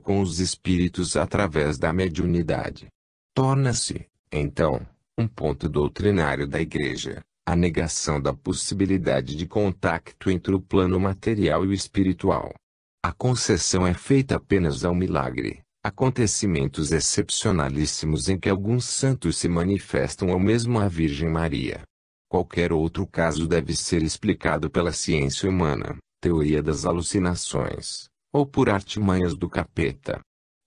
com os espíritos através da mediunidade. Torna-se, então, um ponto doutrinário da Igreja, a negação da possibilidade de contato entre o plano material e o espiritual. A concessão é feita apenas ao milagre, acontecimentos excepcionalíssimos em que alguns santos se manifestam ou mesmo a Virgem Maria. Qualquer outro caso deve ser explicado pela ciência humana, teoria das alucinações, ou por artimanhas do capeta.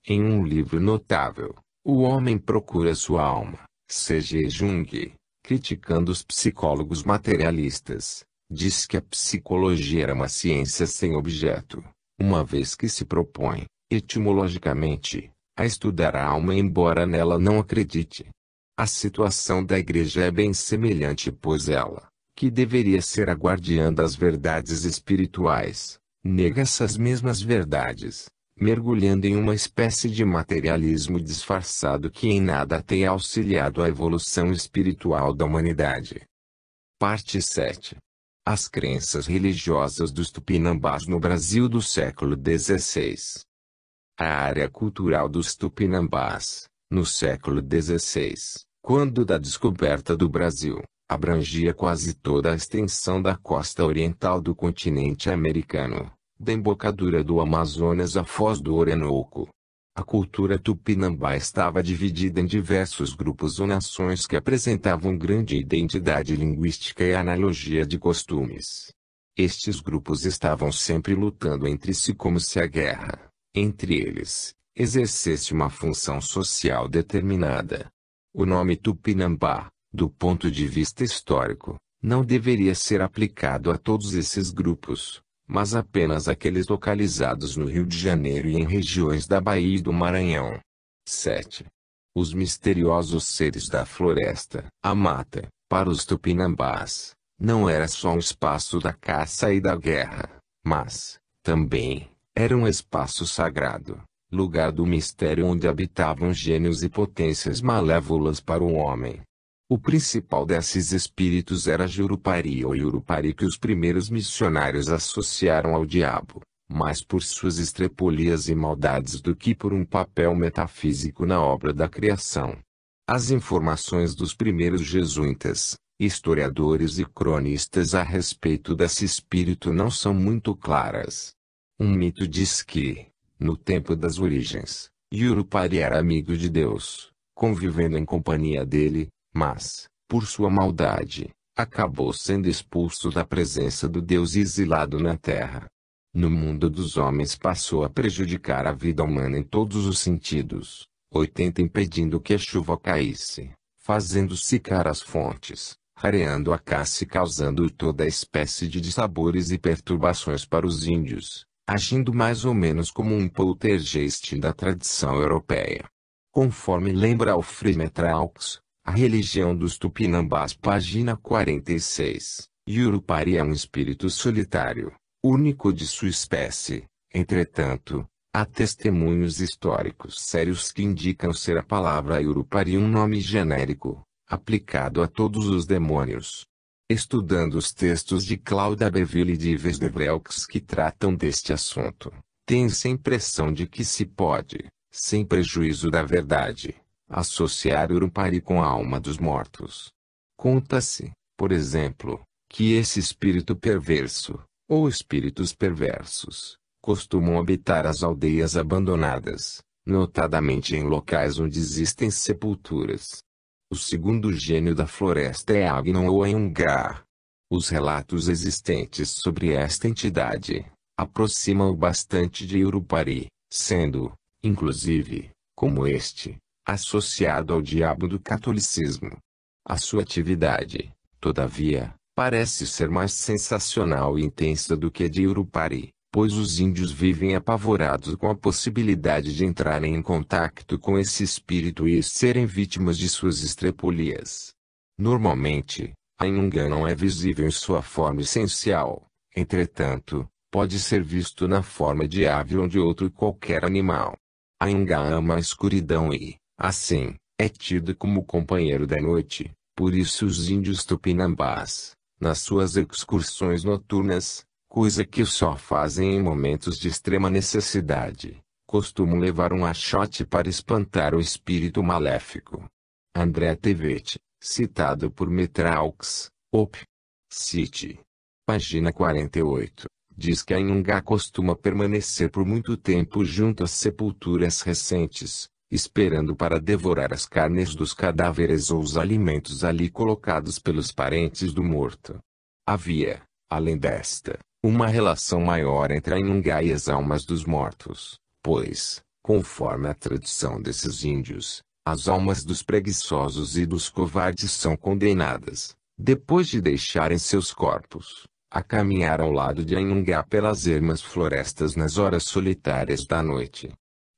Em um livro notável, O Homem Procura Sua Alma, C.G. Jung, criticando os psicólogos materialistas, diz que a psicologia era uma ciência sem objeto, uma vez que se propõe, etimologicamente, a estudar a alma embora nela não acredite. A situação da Igreja é bem semelhante, pois ela, que deveria ser a guardiã das verdades espirituais, nega essas mesmas verdades, mergulhando em uma espécie de materialismo disfarçado que em nada tem auxiliado a evolução espiritual da humanidade. Parte 7. As crenças religiosas dos Tupinambás no Brasil do século XVI. A área cultural dos Tupinambás, no século XVI, quando da descoberta do Brasil, abrangia quase toda a extensão da costa oriental do continente americano, da embocadura do Amazonas à Foz do Orinoco. A cultura tupinambá estava dividida em diversos grupos ou nações que apresentavam grande identidade linguística e analogia de costumes. Estes grupos estavam sempre lutando entre si como se a guerra, entre eles, exercesse uma função social determinada. O nome Tupinambá, do ponto de vista histórico, não deveria ser aplicado a todos esses grupos, mas apenas àqueles localizados no Rio de Janeiro e em regiões da Bahia e do Maranhão. 7. Os misteriosos seres da floresta, a mata, para os Tupinambás, não era só um espaço da caça e da guerra, mas, também, era um espaço sagrado, lugar do mistério onde habitavam gênios e potências malévolas para o homem. O principal desses espíritos era Jurupari ou Yurupari, que os primeiros missionários associaram ao diabo, mais por suas estrepolias e maldades do que por um papel metafísico na obra da criação. As informações dos primeiros jesuítas, historiadores e cronistas a respeito desse espírito não são muito claras. Um mito diz que, no tempo das origens, Yurupari era amigo de Deus, convivendo em companhia dele, mas, por sua maldade, acabou sendo expulso da presença do Deus e exilado na terra. No mundo dos homens passou a prejudicar a vida humana em todos os sentidos, 80 impedindo que a chuva caísse, fazendo secar as fontes, rareando a caça e causando toda espécie de dissabores e perturbações para os índios, agindo mais ou menos como um poltergeist da tradição europeia. Conforme lembra Alfred Metraux, A Religião dos Tupinambás, página 46, Yurupari é um espírito solitário, único de sua espécie. Entretanto, há testemunhos históricos sérios que indicam ser a palavra Yurupari um nome genérico, aplicado a todos os demônios. Estudando os textos de Claude Abbeville e de Yves de Vaux que tratam deste assunto, tem-se a impressão de que se pode, sem prejuízo da verdade, associar Yurupari com a alma dos mortos. Conta-se, por exemplo, que esse espírito perverso, ou espíritos perversos, costumam habitar as aldeias abandonadas, notadamente em locais onde existem sepulturas. O segundo gênio da floresta é Agnon ou Anhungar. Os relatos existentes sobre esta entidade aproximam bastante de Yurupari, sendo, inclusive, como este, associado ao diabo do catolicismo. A sua atividade, todavia, parece ser mais sensacional e intensa do que a de Yurupari, pois os índios vivem apavorados com a possibilidade de entrarem em contato com esse espírito e serem vítimas de suas estrepolias. Normalmente, a Anhunga não é visível em sua forma essencial, entretanto, pode ser visto na forma de ave ou de outro qualquer animal. A Anhunga ama a escuridão e, assim, é tido como companheiro da noite, por isso os índios tupinambás, nas suas excursões noturnas, coisa que só fazem em momentos de extrema necessidade, Costumam levar um achote para espantar o espírito maléfico. André Tevet, citado por Metraux, Op. Cit. Página 48, diz que a Inhangá costuma permanecer por muito tempo junto às sepulturas recentes, esperando para devorar as carnes dos cadáveres ou os alimentos ali colocados pelos parentes do morto. Havia, além desta, uma relação maior entre a Inhangá e as almas dos mortos, pois, conforme a tradição desses índios, as almas dos preguiçosos e dos covardes são condenadas, depois de deixarem seus corpos, a caminhar ao lado de Anhangá pelas ermas florestas nas horas solitárias da noite.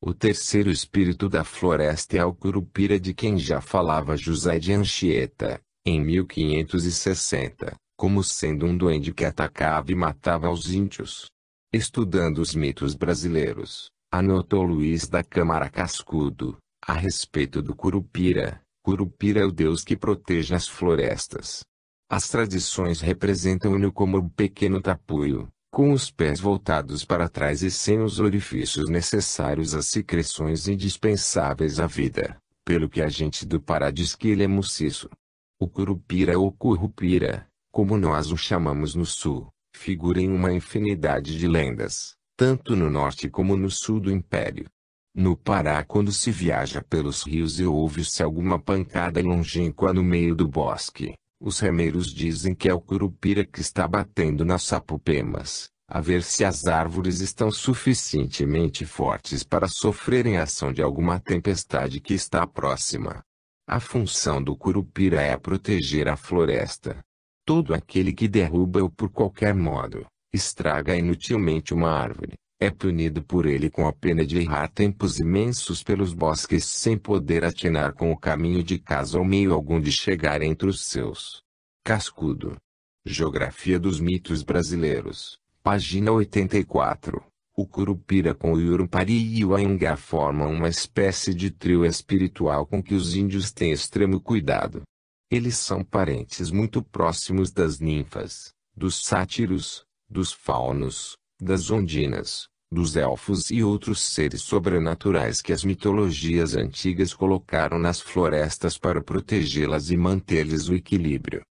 O terceiro espírito da floresta é o Curupira, de quem já falava José de Anchieta, em 1560, como sendo um duende que atacava e matava os índios. Estudando os mitos brasileiros, anotou Luiz da Câmara Cascudo, a respeito do Curupira: Curupira é o deus que protege as florestas. As tradições representam-no como um pequeno tapuio, com os pés voltados para trás e sem os orifícios necessários às secreções indispensáveis à vida, pelo que a gente do Pará diz que ele é muciço. O Curupira ou Currupira, como nós o chamamos no sul, figura em uma infinidade de lendas, tanto no norte como no sul do império. No Pará, quando se viaja pelos rios e ouve-se alguma pancada longínqua no meio do bosque, os remeiros dizem que é o Curupira que está batendo nas sapupemas, a ver se as árvores estão suficientemente fortes para sofrerem a ação de alguma tempestade que está próxima. A função do Curupira é proteger a floresta. Todo aquele que derruba ou por qualquer modo, estraga inutilmente uma árvore, é punido por ele com a pena de errar tempos imensos pelos bosques sem poder atinar com o caminho de casa ou meio algum de chegar entre os seus. Cascudo. Geografia dos mitos brasileiros, página 84. O Curupira com o Yurupari e o Anhangá formam uma espécie de trio espiritual com que os índios têm extremo cuidado. Eles são parentes muito próximos das ninfas, dos sátiros, dos faunos, das ondinas, dos elfos e outros seres sobrenaturais que as mitologias antigas colocaram nas florestas para protegê-las e manter-lhes o equilíbrio.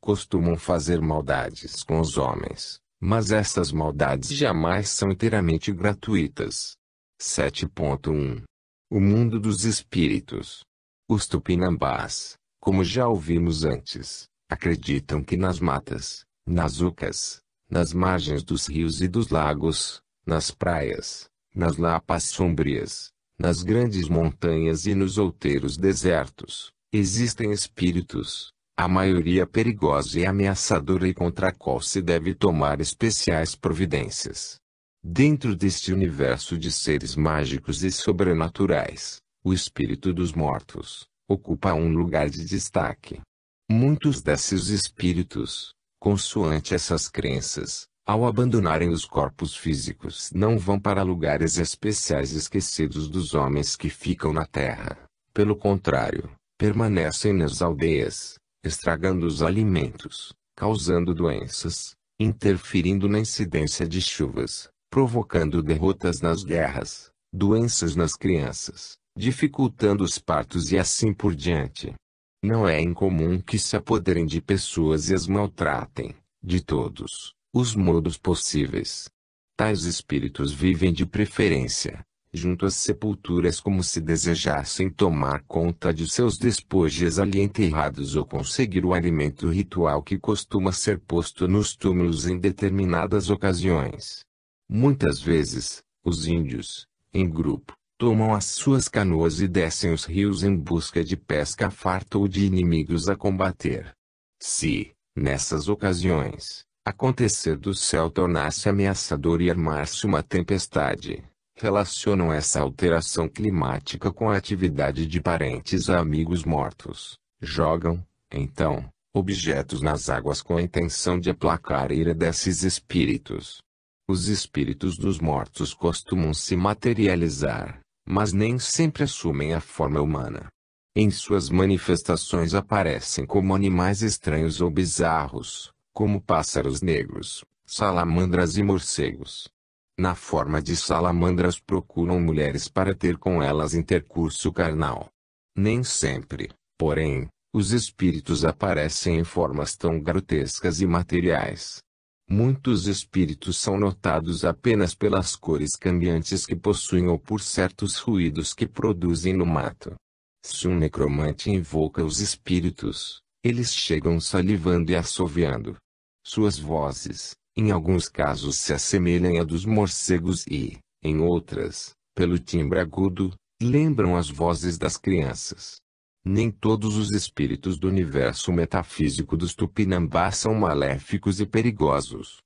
Costumam fazer maldades com os homens, mas essas maldades jamais são inteiramente gratuitas. 7.1 O mundo dos espíritos. Os tupinambás, como já ouvimos antes, acreditam que nas matas, nas ocas, nas margens dos rios e dos lagos, nas praias, nas lapas sombrias, nas grandes montanhas e nos outeiros desertos, existem espíritos, a maioria perigosa e ameaçadora e contra a qual se deve tomar especiais providências. Dentro deste universo de seres mágicos e sobrenaturais, o espírito dos mortos ocupa um lugar de destaque. Muitos desses espíritos, consoante essas crenças, ao abandonarem os corpos físicos, não vão para lugares especiais esquecidos dos homens que ficam na terra. Pelo contrário, permanecem nas aldeias, estragando os alimentos, causando doenças, interferindo na incidência de chuvas, provocando derrotas nas guerras, doenças nas crianças, dificultando os partos e assim por diante. Não é incomum que se apoderem de pessoas e as maltratem, de todos os modos possíveis. Tais espíritos vivem de preferência junto às sepulturas como se desejassem tomar conta de seus despojos ali enterrados ou conseguir o alimento ritual que costuma ser posto nos túmulos em determinadas ocasiões. Muitas vezes, os índios, em grupo, tomam as suas canoas e descem os rios em busca de pesca farta ou de inimigos a combater. Se, nessas ocasiões, acontecer do céu tornar-se ameaçador e armar-se uma tempestade, relacionam essa alteração climática com a atividade de parentes a amigos mortos. Jogam, então, objetos nas águas com a intenção de aplacar a ira desses espíritos. Os espíritos dos mortos costumam se materializar, mas nem sempre assumem a forma humana. Em suas manifestações aparecem como animais estranhos ou bizarros, como pássaros negros, salamandras e morcegos. Na forma de salamandras procuram mulheres para ter com elas intercurso carnal. Nem sempre, porém, os espíritos aparecem em formas tão grotescas e materiais. Muitos espíritos são notados apenas pelas cores cambiantes que possuem ou por certos ruídos que produzem no mato. Se um necromante invoca os espíritos, eles chegam salivando e assoviando. Suas vozes, em alguns casos se assemelham à dos morcegos e, em outras, pelo timbre agudo, lembram as vozes das crianças. Nem todos os espíritos do universo metafísico dos Tupinambás são maléficos e perigosos.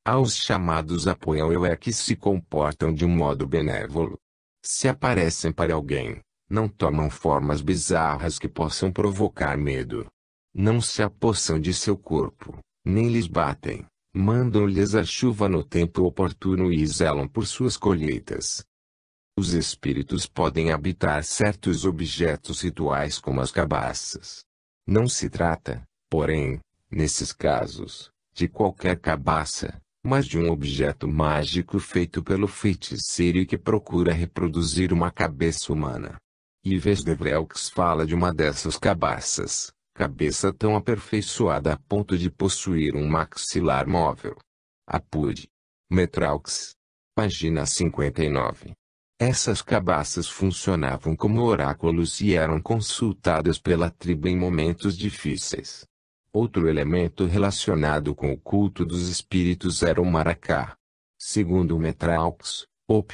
Há os chamados Apoiaué que se comportam de um modo benévolo. Se aparecem para alguém, não tomam formas bizarras que possam provocar medo. Não se apossam de seu corpo, nem lhes batem, mandam-lhes a chuva no tempo oportuno e zelam por suas colheitas. Os espíritos podem habitar certos objetos rituais como as cabaças. Não se trata, porém, nesses casos, de qualquer cabaça, mas de um objeto mágico feito pelo feiticeiro e que procura reproduzir uma cabeça humana. Yves de Vrelx fala de uma dessas cabaças, cabeça tão aperfeiçoada a ponto de possuir um maxilar móvel. Apud. Metraux. Página 59. Essas cabaças funcionavam como oráculos e eram consultadas pela tribo em momentos difíceis. Outro elemento relacionado com o culto dos espíritos era o maracá. Segundo Metraux, Op.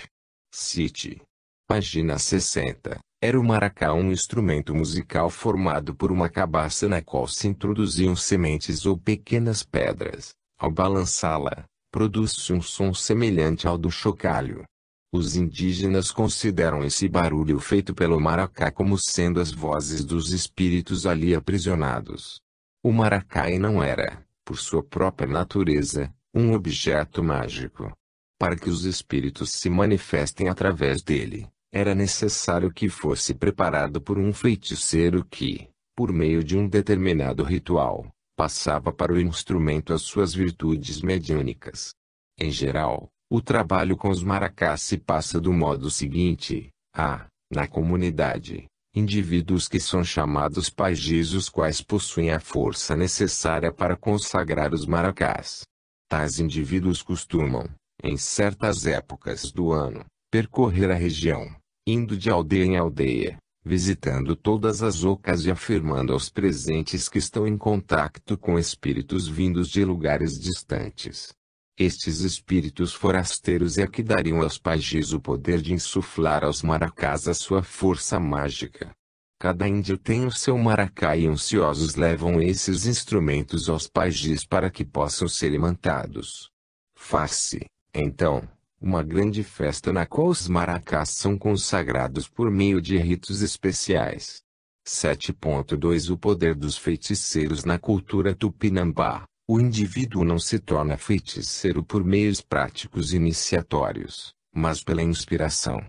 Cit. Página 60, era o maracá um instrumento musical formado por uma cabaça na qual se introduziam sementes ou pequenas pedras. Ao balançá-la, produz-se um som semelhante ao do chocalho. Os indígenas consideram esse barulho feito pelo maracá como sendo as vozes dos espíritos ali aprisionados. O maracá não era, por sua própria natureza, um objeto mágico. Para que os espíritos se manifestem através dele, era necessário que fosse preparado por um feiticeiro que, por meio de um determinado ritual, passava para o instrumento as suas virtudes mediúnicas. Em geral, o trabalho com os maracás se passa do modo seguinte: há, na comunidade, indivíduos que são chamados pajis, os quais possuem a força necessária para consagrar os maracás. Tais indivíduos costumam, em certas épocas do ano, percorrer a região, indo de aldeia em aldeia, visitando todas as ocas e afirmando aos presentes que estão em contato com espíritos vindos de lugares distantes. Estes espíritos forasteiros é que dariam aos pajis o poder de insuflar aos maracás a sua força mágica. Cada índio tem o seu maracá e ansiosos levam esses instrumentos aos pajis para que possam ser imantados. Faz-se, então, uma grande festa na qual os maracás são consagrados por meio de ritos especiais. 7.2 O poder dos feiticeiros na cultura tupinambá. O indivíduo não se torna feiticeiro por meios práticos iniciatórios, mas pela inspiração.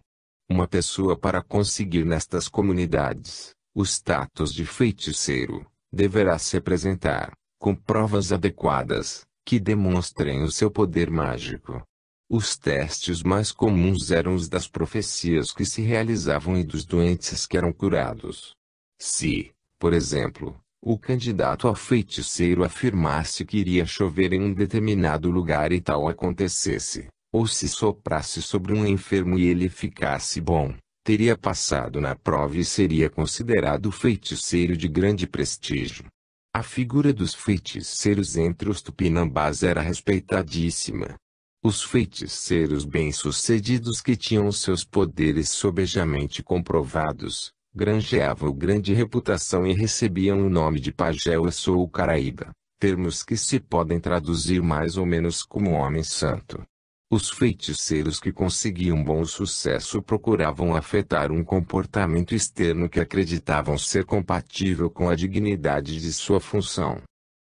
Uma pessoa, para conseguir nestas comunidades o status de feiticeiro, deverá se apresentar, com provas adequadas, que demonstrem o seu poder mágico. Os testes mais comuns eram os das profecias que se realizavam e dos doentes que eram curados. Se, por exemplo, o candidato a feiticeiro afirmasse que iria chover em um determinado lugar e tal acontecesse, ou se soprasse sobre um enfermo e ele ficasse bom, teria passado na prova e seria considerado feiticeiro de grande prestígio. A figura dos feiticeiros entre os tupinambás era respeitadíssima. Os feiticeiros bem-sucedidos que tinham seus poderes sobejamente comprovados, granjeavam grande reputação e recebiam o nome de pajé ou caraíba, termos que se podem traduzir mais ou menos como homem santo. Os feiticeiros que conseguiam bom sucesso procuravam afetar um comportamento externo que acreditavam ser compatível com a dignidade de sua função.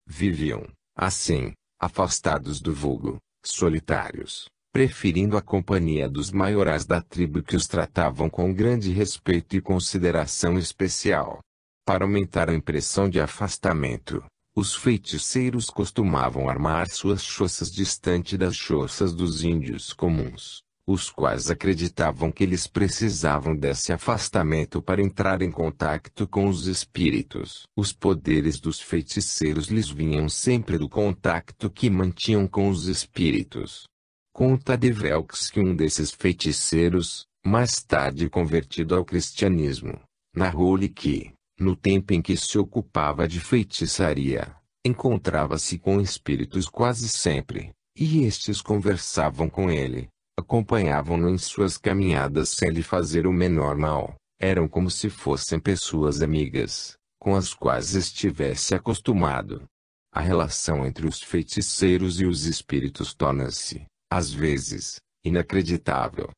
Viviam, assim, afastados do vulgo, solitários, preferindo a companhia dos maiorais da tribo que os tratavam com grande respeito e consideração especial. Para aumentar a impressão de afastamento, Os feiticeiros costumavam armar suas choças distante das choças dos índios comuns, os quais acreditavam que eles precisavam desse afastamento para entrar em contato com os espíritos. Os poderes dos feiticeiros lhes vinham sempre do contato que mantinham com os espíritos. Conta de Velks que um desses feiticeiros, mais tarde convertido ao cristianismo, narrou-lhe que, no tempo em que se ocupava de feitiçaria, encontrava-se com espíritos quase sempre, e estes conversavam com ele, acompanhavam-no em suas caminhadas sem lhe fazer o menor mal, eram como se fossem pessoas amigas, com as quais estivesse acostumado. A relação entre os feiticeiros e os espíritos torna-se, às vezes, inacreditável.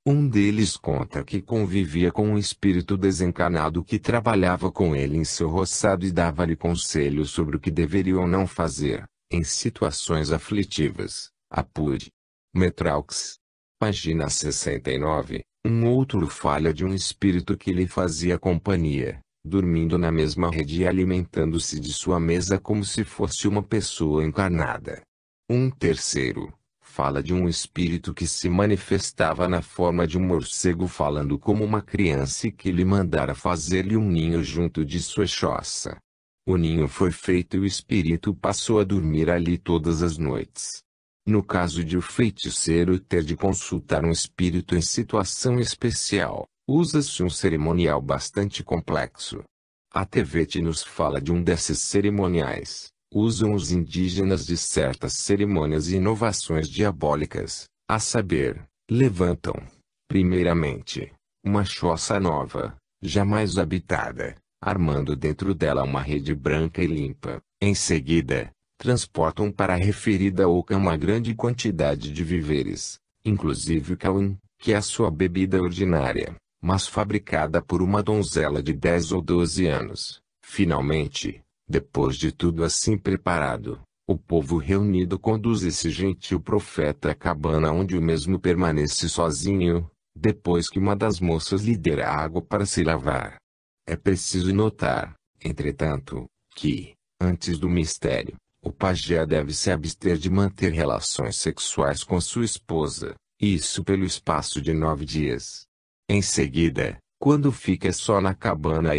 Um deles conta que convivia com um espírito desencarnado que trabalhava com ele em seu roçado e dava-lhe conselhos sobre o que deveria ou não fazer, em situações aflitivas. Apure. Metraux. Página 69. Um outro fala de um espírito que lhe fazia companhia, dormindo na mesma rede e alimentando-se de sua mesa como se fosse uma pessoa encarnada. Um terceiro fala de um espírito que se manifestava na forma de um morcego falando como uma criança e que lhe mandara fazer-lhe um ninho junto de sua choça. O ninho foi feito e o espírito passou a dormir ali todas as noites. No caso de o feiticeiro ter de consultar um espírito em situação especial, usa-se um cerimonial bastante complexo. A Tevete nos fala de um desses cerimoniais. Usam os indígenas de certas cerimônias e inovações diabólicas, a saber, levantam, primeiramente, uma choça nova, jamais habitada, armando dentro dela uma rede branca e limpa. Em seguida, transportam para a referida oca uma grande quantidade de víveres, inclusive o cauim, que é a sua bebida ordinária, mas fabricada por uma donzela de 10 ou 12 anos. Finalmente, depois de tudo assim preparado, o povo reunido conduz esse gentil profeta à cabana onde o mesmo permanece sozinho, depois que uma das moças lhe der água para se lavar. É preciso notar, entretanto, que, antes do mistério, o pajé deve se abster de manter relações sexuais com sua esposa, isso pelo espaço de 9 dias. Em seguida, quando fica só na cabana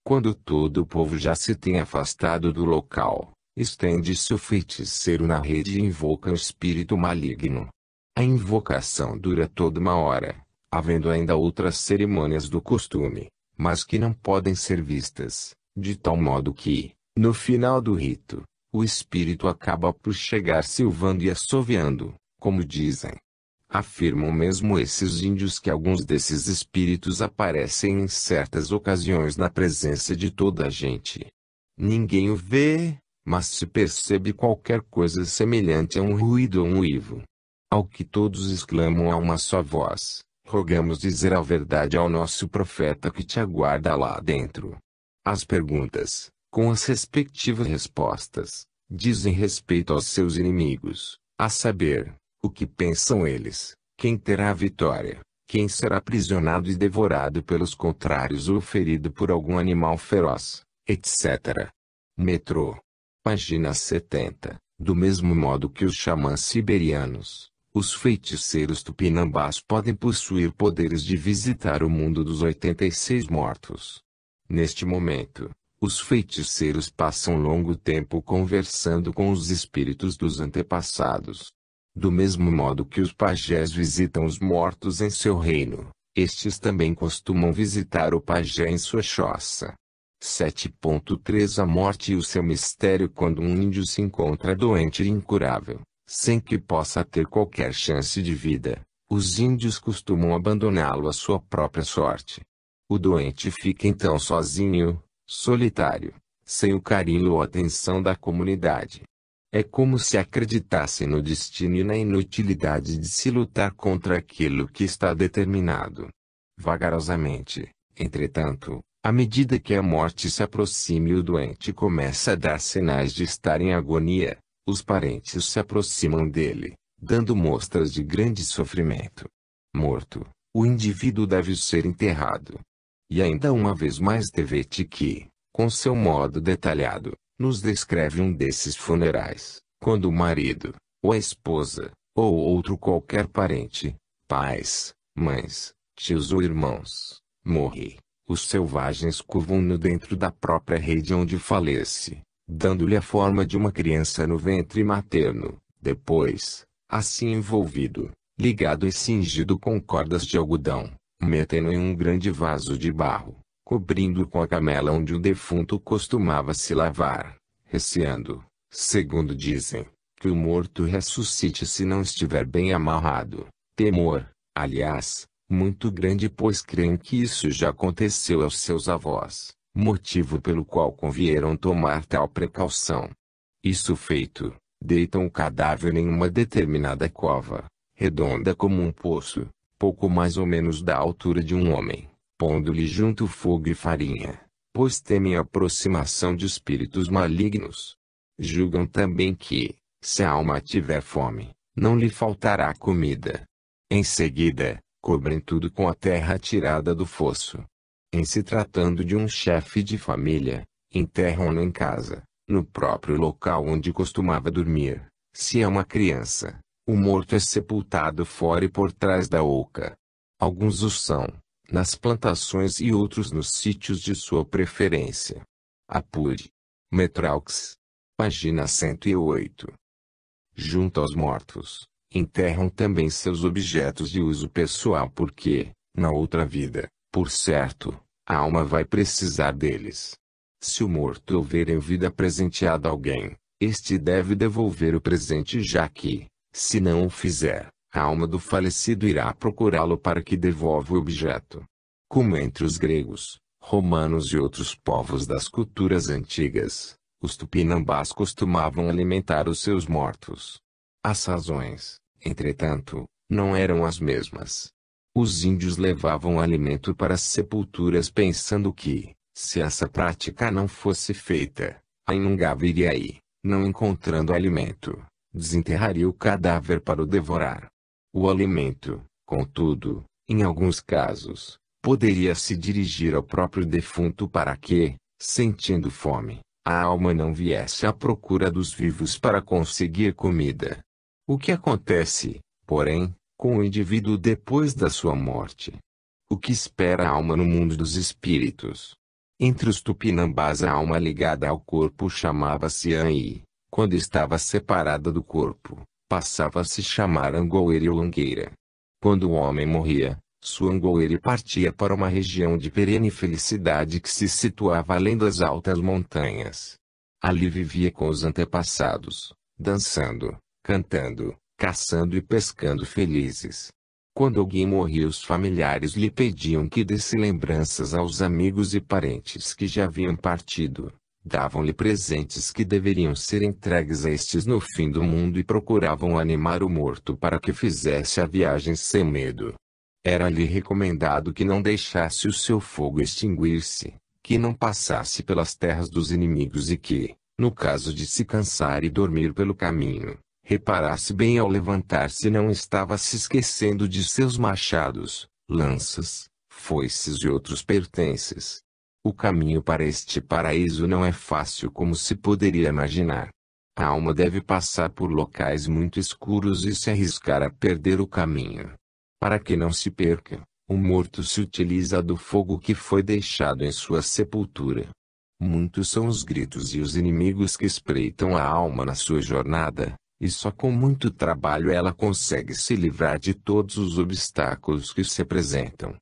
quando todo o povo já se tem afastado do local, estende-se o feiticeiro na rede e invoca o espírito maligno. A invocação dura toda uma hora, havendo ainda outras cerimônias do costume, mas que não podem ser vistas, de tal modo que, no final do rito, o espírito acaba por chegar silvando e assoviando, como dizem. Afirmam mesmo esses índios que alguns desses espíritos aparecem em certas ocasiões na presença de toda a gente. Ninguém o vê, mas se percebe qualquer coisa semelhante a um ruído ou um uivo. Ao que todos exclamam a uma só voz: rogamos dizer a verdade ao nosso profeta que te aguarda lá dentro. As perguntas, com as respectivas respostas, dizem respeito aos seus inimigos, a saber, o que pensam eles, quem terá a vitória, quem será aprisionado e devorado pelos contrários ou ferido por algum animal feroz, etc. Metrô. Página 70. Do mesmo modo que os xamãs siberianos, os feiticeiros tupinambás podem possuir poderes de visitar o mundo dos 86 mortos. Neste momento, os feiticeiros passam longo tempo conversando com os espíritos dos antepassados. Do mesmo modo que os pajés visitam os mortos em seu reino, estes também costumam visitar o pajé em sua choça. 7.3 A morte e o seu mistério. Quando um índio se encontra doente e incurável, sem que possa ter qualquer chance de vida, os índios costumam abandoná-lo à sua própria sorte. O doente fica então sozinho, solitário, sem o carinho ou atenção da comunidade. É como se acreditassem no destino e na inutilidade de se lutar contra aquilo que está determinado. Vagarosamente, entretanto, à medida que a morte se aproxima e o doente começa a dar sinais de estar em agonia, os parentes se aproximam dele, dando mostras de grande sofrimento. Morto, o indivíduo deve ser enterrado. E ainda uma vez mais Tevete que, com seu modo detalhado, nos descreve um desses funerais, quando o marido, ou a esposa, ou outro qualquer parente, pais, mães, tios ou irmãos, morre. Os selvagens curvam-no dentro da própria rede onde falece, dando-lhe a forma de uma criança no ventre materno. Depois, assim envolvido, ligado e cingido com cordas de algodão, metem-no em um grande vaso de barro, cobrindo-o com a camela onde o defunto costumava se lavar, receando, segundo dizem, que o morto ressuscite se não estiver bem amarrado. Temor, aliás, muito grande, pois creem que isso já aconteceu aos seus avós, motivo pelo qual convieram tomar tal precaução. Isso feito, deitam o cadáver em uma determinada cova, redonda como um poço, pouco mais ou menos da altura de um homem, pondo-lhe junto fogo e farinha, pois temem a aproximação de espíritos malignos. Julgam também que, se a alma tiver fome, não lhe faltará comida. Em seguida, cobrem tudo com a terra tirada do fosso. Em se tratando de um chefe de família, enterram-no em casa, no próprio local onde costumava dormir. Se é uma criança, o morto é sepultado fora e por trás da oca. Alguns o são, nas plantações, e outros nos sítios de sua preferência. Apure. Metraux. Página 108. Junto aos mortos, enterram também seus objetos de uso pessoal porque, na outra vida, por certo, a alma vai precisar deles. Se o morto houver em vida presenteado a alguém, este deve devolver o presente, já que, se não o fizer, a alma do falecido irá procurá-lo para que devolva o objeto. Como entre os gregos, romanos e outros povos das culturas antigas, os tupinambás costumavam alimentar os seus mortos. As razões, entretanto, não eram as mesmas. Os índios levavam alimento para as sepulturas pensando que, se essa prática não fosse feita, a Inungava iria aí, não encontrando alimento, desenterraria o cadáver para o devorar. O alimento, contudo, em alguns casos, poderia se dirigir ao próprio defunto para que, sentindo fome, a alma não viesse à procura dos vivos para conseguir comida. O que acontece, porém, com o indivíduo depois da sua morte? O que espera a alma no mundo dos espíritos? Entre os tupinambás, a alma ligada ao corpo chamava-se Anhi. Quando estava separada do corpo, passava a se chamar Angoeira ou Langueira. Quando o homem morria, sua Angoeira partia para uma região de perene felicidade que se situava além das altas montanhas. Ali vivia com os antepassados, dançando, cantando, caçando e pescando felizes. Quando alguém morria, os familiares lhe pediam que desse lembranças aos amigos e parentes que já haviam partido. Davam-lhe presentes que deveriam ser entregues a estes no fim do mundo e procuravam animar o morto para que fizesse a viagem sem medo. Era-lhe recomendado que não deixasse o seu fogo extinguir-se, que não passasse pelas terras dos inimigos e que, no caso de se cansar e dormir pelo caminho, reparasse bem ao levantar-se não estava se esquecendo de seus machados, lanças, foices e outros pertences. O caminho para este paraíso não é fácil como se poderia imaginar. A alma deve passar por locais muito escuros e se arriscar a perder o caminho. Para que não se perca, o morto se utiliza do fogo que foi deixado em sua sepultura. Muitos são os gritos e os inimigos que espreitam a alma na sua jornada, e só com muito trabalho ela consegue se livrar de todos os obstáculos que se apresentam.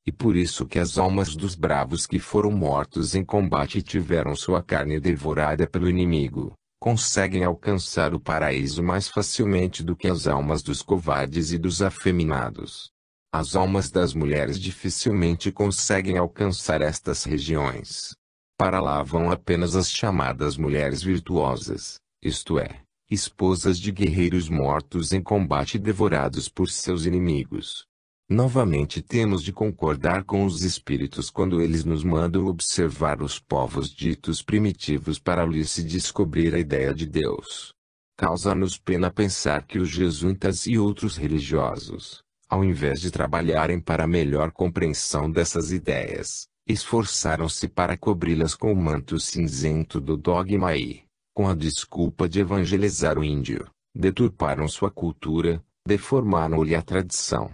E por isso que as almas dos bravos que foram mortos em combate e tiveram sua carne devorada pelo inimigo, conseguem alcançar o paraíso mais facilmente do que as almas dos covardes e dos afeminados. As almas das mulheres dificilmente conseguem alcançar estas regiões. Para lá vão apenas as chamadas mulheres virtuosas, isto é, esposas de guerreiros mortos em combate e devorados por seus inimigos. Novamente temos de concordar com os espíritos quando eles nos mandam observar os povos ditos primitivos para lhes se descobrir a ideia de Deus. Causa-nos pena pensar que os jesuítas e outros religiosos, ao invés de trabalharem para a melhor compreensão dessas ideias, Esforçaram-se para cobri-las com o manto cinzento do dogma e, com a desculpa de evangelizar o índio, deturparam sua cultura, deformaram-lhe a tradição.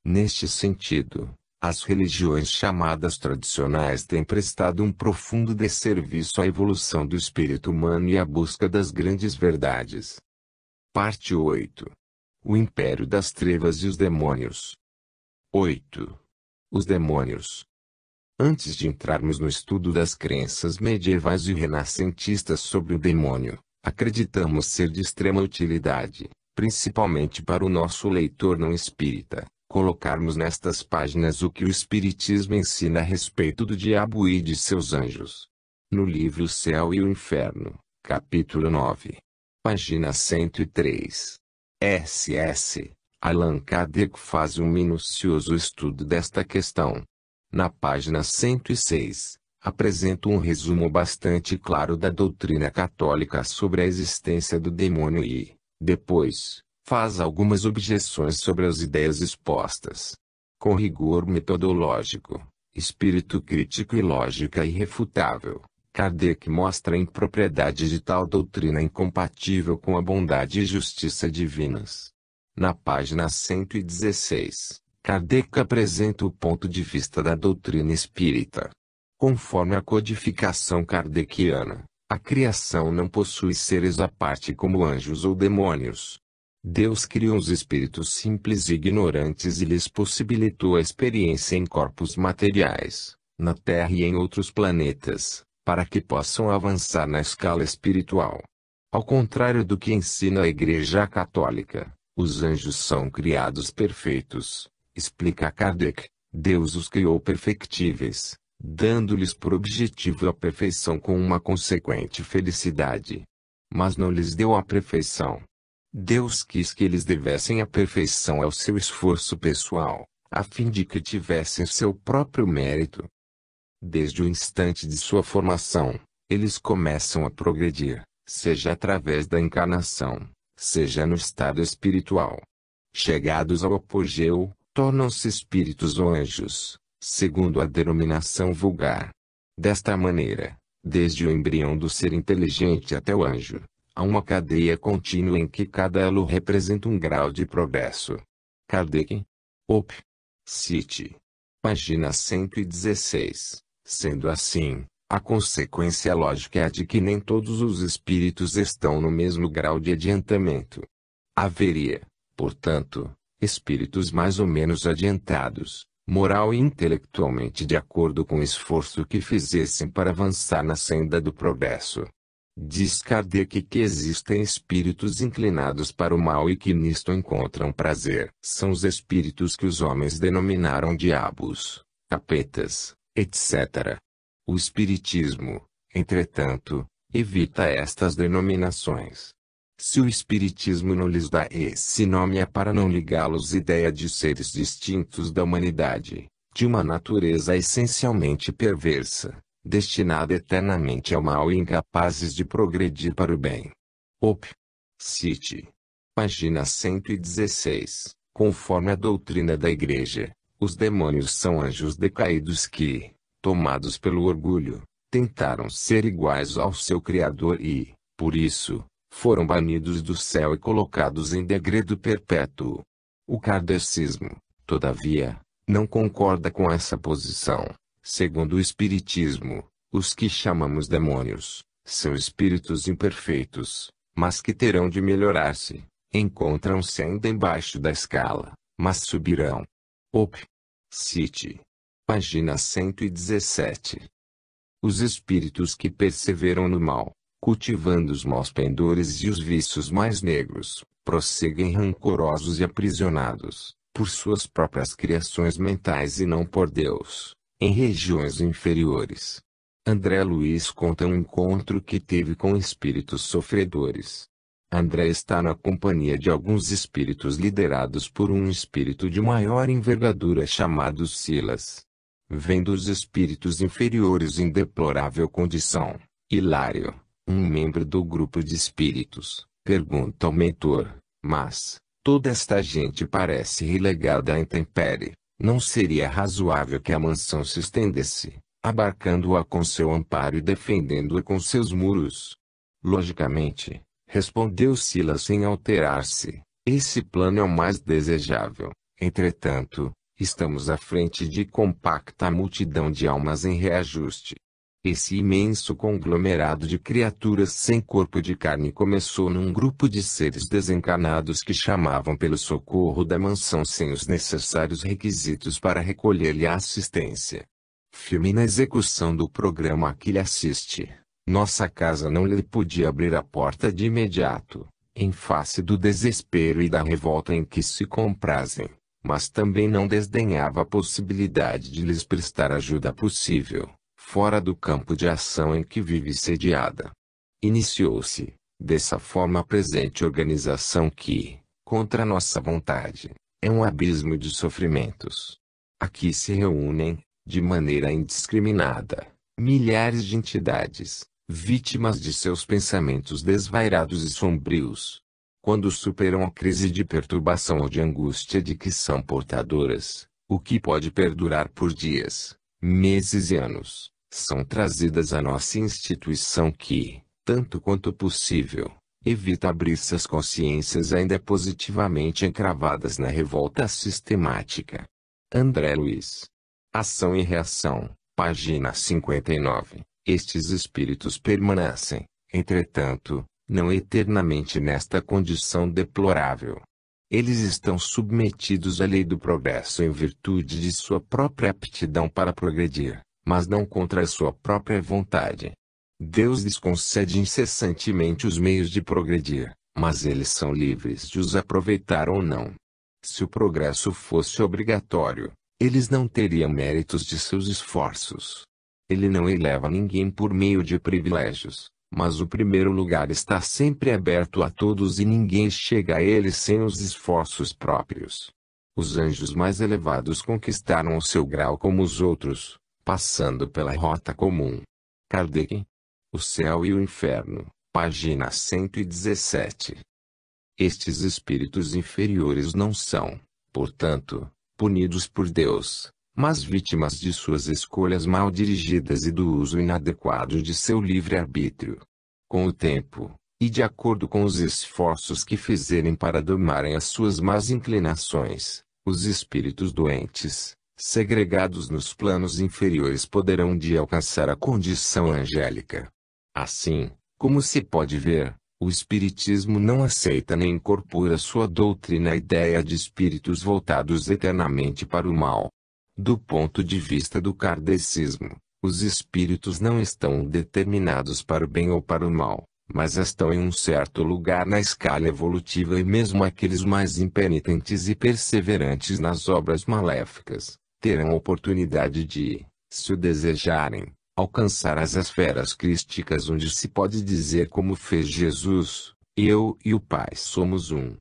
Neste sentido, as religiões chamadas tradicionais têm prestado um profundo desserviço à evolução do espírito humano e à busca das grandes verdades. Parte 8. O Império das Trevas e os Demônios. 8. Os Demônios. Antes de entrarmos no estudo das crenças medievais e renascentistas sobre o demônio, acreditamos ser de extrema utilidade, principalmente para o nosso leitor não espírita, colocarmos nestas páginas o que o Espiritismo ensina a respeito do diabo e de seus anjos. No livro O Céu e o Inferno, capítulo 9. Página 103. SS. Allan Kardec faz um minucioso estudo desta questão. Na página 106, apresenta um resumo bastante claro da doutrina católica sobre a existência do demônio e, depois, faz algumas objeções sobre as ideias expostas. Com rigor metodológico, espírito crítico e lógica irrefutável, Kardec mostra a impropriedade de tal doutrina incompatível com a bondade e justiça divinas. Na página 116, Kardec apresenta o ponto de vista da doutrina espírita. Conforme a codificação kardeciana, a criação não possui seres à parte como anjos ou demônios. Deus criou os espíritos simples e ignorantes e lhes possibilitou a experiência em corpos materiais, na Terra e em outros planetas, para que possam avançar na escala espiritual. Ao contrário do que ensina a Igreja Católica, os anjos são criados perfeitos. Explica Kardec, Deus os criou perfectíveis, dando-lhes por objetivo a perfeição com uma consequente felicidade. Mas não lhes deu a perfeição. Deus quis que eles devessem a perfeição ao seu esforço pessoal, a fim de que tivessem seu próprio mérito. Desde o instante de sua formação, eles começam a progredir, seja através da encarnação, seja no estado espiritual. Chegados ao apogeu, tornam-se espíritos ou anjos, segundo a denominação vulgar. Desta maneira, desde o embrião do ser inteligente até o anjo, há uma cadeia contínua em que cada elo representa um grau de progresso. Kardec. Op. Cit. Página 116. Sendo assim, a consequência lógica é a de que nem todos os espíritos estão no mesmo grau de adiantamento. Haveria, portanto, espíritos mais ou menos adiantados, moral e intelectualmente de acordo com o esforço que fizessem para avançar na senda do progresso. Diz Kardec que existem espíritos inclinados para o mal e que nisto encontram prazer. São os espíritos que os homens denominaram diabos, capetas, etc. O Espiritismo, entretanto, evita estas denominações. Se o Espiritismo não lhes dá esse nome é para não ligá-los à ideia de seres distintos da humanidade, de uma natureza essencialmente perversa, destinada eternamente ao mal e incapazes de progredir para o bem. Op. Cit. Página 116. Conforme a doutrina da Igreja, os demônios são anjos decaídos que, tomados pelo orgulho, tentaram ser iguais ao seu Criador e, por isso, foram banidos do céu e colocados em degredo perpétuo. O kardecismo, todavia, não concorda com essa posição. Segundo o Espiritismo, os que chamamos demônios, são espíritos imperfeitos, mas que terão de melhorar-se. Encontram-se ainda embaixo da escala, mas subirão. Op. Cit. Página 117. Os espíritos que perseveram no mal, cultivando os maus pendores e os vícios mais negros, prosseguem rancorosos e aprisionados, por suas próprias criações mentais e não por Deus, em regiões inferiores. André Luiz conta um encontro que teve com espíritos sofredores. André está na companhia de alguns espíritos liderados por um espírito de maior envergadura chamado Silas. Vendo os espíritos inferiores em deplorável condição, Hilário, um membro do grupo de espíritos, pergunta ao mentor, mas, toda esta gente parece relegada à intempérie, não seria razoável que a mansão se estendesse, abarcando-a com seu amparo e defendendo-a com seus muros. Logicamente, respondeu Silas sem alterar-se, esse plano é o mais desejável. Entretanto, estamos à frente de compacta multidão de almas em reajuste. Esse imenso conglomerado de criaturas sem corpo de carne começou num grupo de seres desencarnados que chamavam pelo socorro da mansão sem os necessários requisitos para recolher-lhe a assistência. Firme na execução do programa a que lhe assiste, nossa casa não lhe podia abrir a porta de imediato, em face do desespero e da revolta em que se comprazem, mas também não desdenhava a possibilidade de lhes prestar ajuda possível, fora do campo de ação em que vive sediada. Iniciou-se, dessa forma a presente organização que, contra nossa vontade, é um abismo de sofrimentos. Aqui se reúnem, de maneira indiscriminada, milhares de entidades, vítimas de seus pensamentos desvairados e sombrios. Quando superam a crise de perturbação ou de angústia de que são portadoras, o que pode perdurar por dias, meses e anos, são trazidas à nossa instituição que, tanto quanto possível, evita abrir suas consciências ainda positivamente encravadas na revolta sistemática. André Luiz. Ação e Reação, página 59. Estes espíritos permanecem, entretanto, não eternamente nesta condição deplorável. Eles estão submetidos à lei do progresso em virtude de sua própria aptidão para progredir, mas não contra a sua própria vontade. Deus lhes concede incessantemente os meios de progredir, mas eles são livres de os aproveitar ou não. Se o progresso fosse obrigatório, eles não teriam méritos de seus esforços. Ele não eleva ninguém por meio de privilégios, mas o primeiro lugar está sempre aberto a todos e ninguém chega a ele sem os esforços próprios. Os anjos mais elevados conquistaram o seu grau como os outros, passando pela rota comum. Kardec. O Céu e o Inferno, página 117. Estes espíritos inferiores não são, portanto, punidos por Deus, mas vítimas de suas escolhas mal dirigidas e do uso inadequado de seu livre-arbítrio. Com o tempo, e de acordo com os esforços que fizerem para domarem as suas más inclinações, os espíritos doentes, segregados nos planos inferiores poderão um dia alcançar a condição angélica. Assim, como se pode ver, o Espiritismo não aceita nem incorpora sua doutrina a ideia de espíritos voltados eternamente para o mal. Do ponto de vista do kardecismo, os espíritos não estão determinados para o bem ou para o mal, mas estão em um certo lugar na escala evolutiva e mesmo aqueles mais impenitentes e perseverantes nas obras maléficas, terão oportunidade de, se o desejarem, alcançar as esferas crísticas onde se pode dizer como fez Jesus, eu e o Pai somos um.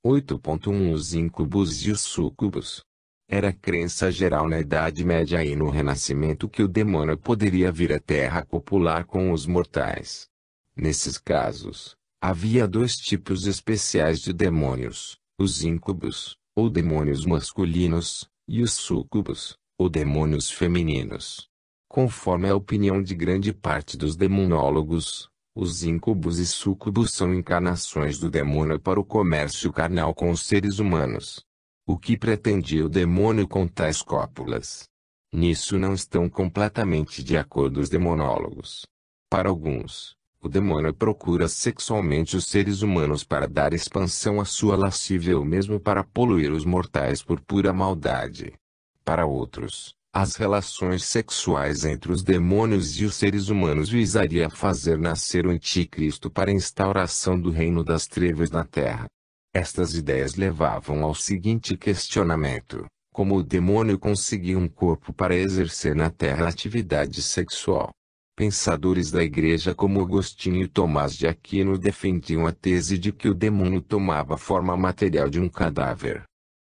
8.1 Os íncubos e os súcubos. Era crença geral na Idade Média e no Renascimento que o demônio poderia vir à Terra copular com os mortais. Nesses casos, havia dois tipos especiais de demônios, os íncubos, ou demônios masculinos, e os súcubos, ou demônios femininos. Conforme a opinião de grande parte dos demonólogos, os íncubos e súcubos são encarnações do demônio para o comércio carnal com os seres humanos. O que pretendia o demônio com tais cópulas? Nisso não estão completamente de acordo os demonólogos. Para alguns, o demônio procura sexualmente os seres humanos para dar expansão à sua lascívia ou mesmo para poluir os mortais por pura maldade. Para outros, as relações sexuais entre os demônios e os seres humanos visaria fazer nascer o anticristo para a instauração do reino das trevas na Terra. Estas ideias levavam ao seguinte questionamento: como o demônio conseguia um corpo para exercer na Terra a atividade sexual? Pensadores da Igreja como Agostinho e Tomás de Aquino defendiam a tese de que o demônio tomava forma material de um cadáver.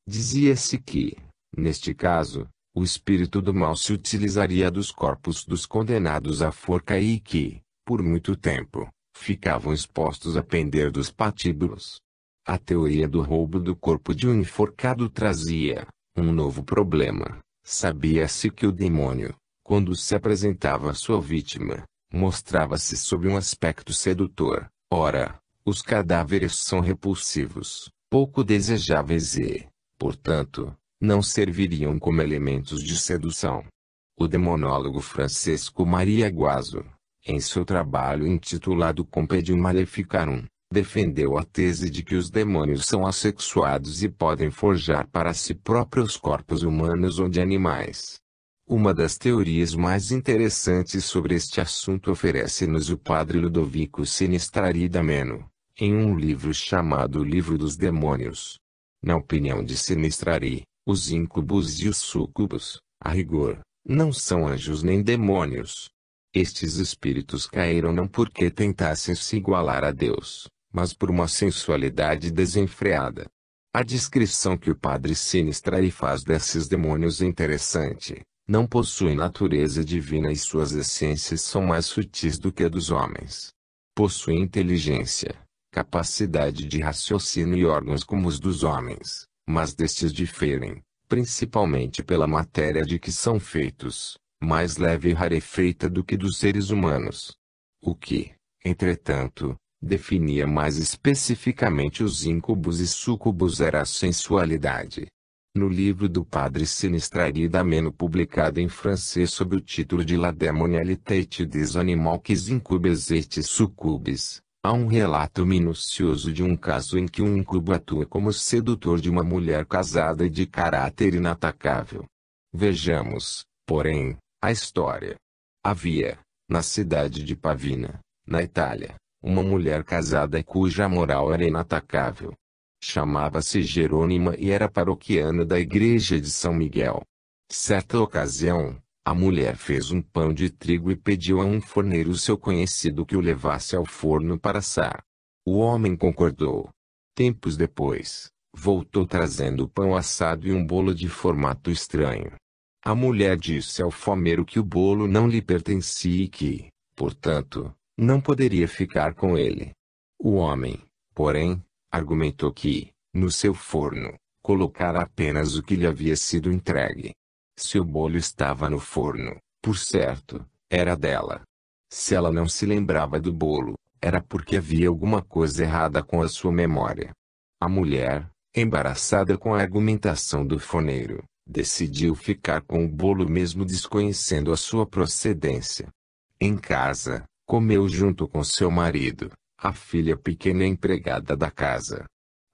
Dizia-se que, neste caso, o espírito do mal se utilizaria dos corpos dos condenados à forca e que, por muito tempo, ficavam expostos a pender dos patíbulos. A teoria do roubo do corpo de um enforcado trazia um novo problema. Sabia-se que o demônio, Quando se apresentava a sua vítima, mostrava-se sob um aspecto sedutor. Ora, os cadáveres são repulsivos, pouco desejáveis e, portanto, não serviriam como elementos de sedução. O demonólogo Francisco Maria Guazzo, em seu trabalho intitulado Compendium Maleficarum, defendeu a tese de que os demônios são assexuados e podem forjar para si próprios corpos humanos ou de animais. Uma das teorias mais interessantes sobre este assunto oferece-nos o padre Ludovico Sinistrari da Meno, em um livro chamado O Livro dos Demônios. Na opinião de Sinistrari, os íncubos e os súcubos, a rigor, não são anjos nem demônios. Estes espíritos caíram não porque tentassem se igualar a Deus, mas por uma sensualidade desenfreada. A descrição que o padre Sinistrari faz desses demônios é interessante. Não possuem natureza divina e suas essências são mais sutis do que a dos homens. Possuem inteligência, capacidade de raciocínio e órgãos como os dos homens, mas destes diferem, principalmente pela matéria de que são feitos, mais leve e rarefeita do que dos seres humanos. O que, entretanto, definia mais especificamente os íncubos e súcubos era a sensualidade. No livro do padre Sinistrari da Meno publicado em francês sob o título de La Démonialité des Animaux Incubes et Succubes, há um relato minucioso de um caso em que um incubo atua como sedutor de uma mulher casada e de caráter inatacável. Vejamos, porém, a história. Havia, na cidade de Pavina, na Itália, uma mulher casada cuja moral era inatacável. Chamava-se Jerônima e era paroquiana da igreja de São Miguel. Certa ocasião, a mulher fez um pão de trigo e pediu a um forneiro seu conhecido que o levasse ao forno para assar. O homem concordou. Tempos depois, voltou trazendo o pão assado e um bolo de formato estranho. A mulher disse ao forneiro que o bolo não lhe pertencia e que, portanto, não poderia ficar com ele. O homem, porém, argumentou que, no seu forno, colocara apenas o que lhe havia sido entregue. Se o bolo estava no forno, por certo, era dela. Se ela não se lembrava do bolo, era porque havia alguma coisa errada com a sua memória. A mulher, embaraçada com a argumentação do forneiro, decidiu ficar com o bolo mesmo desconhecendo a sua procedência. Em casa, comeu junto com seu marido, a filha pequena empregada da casa.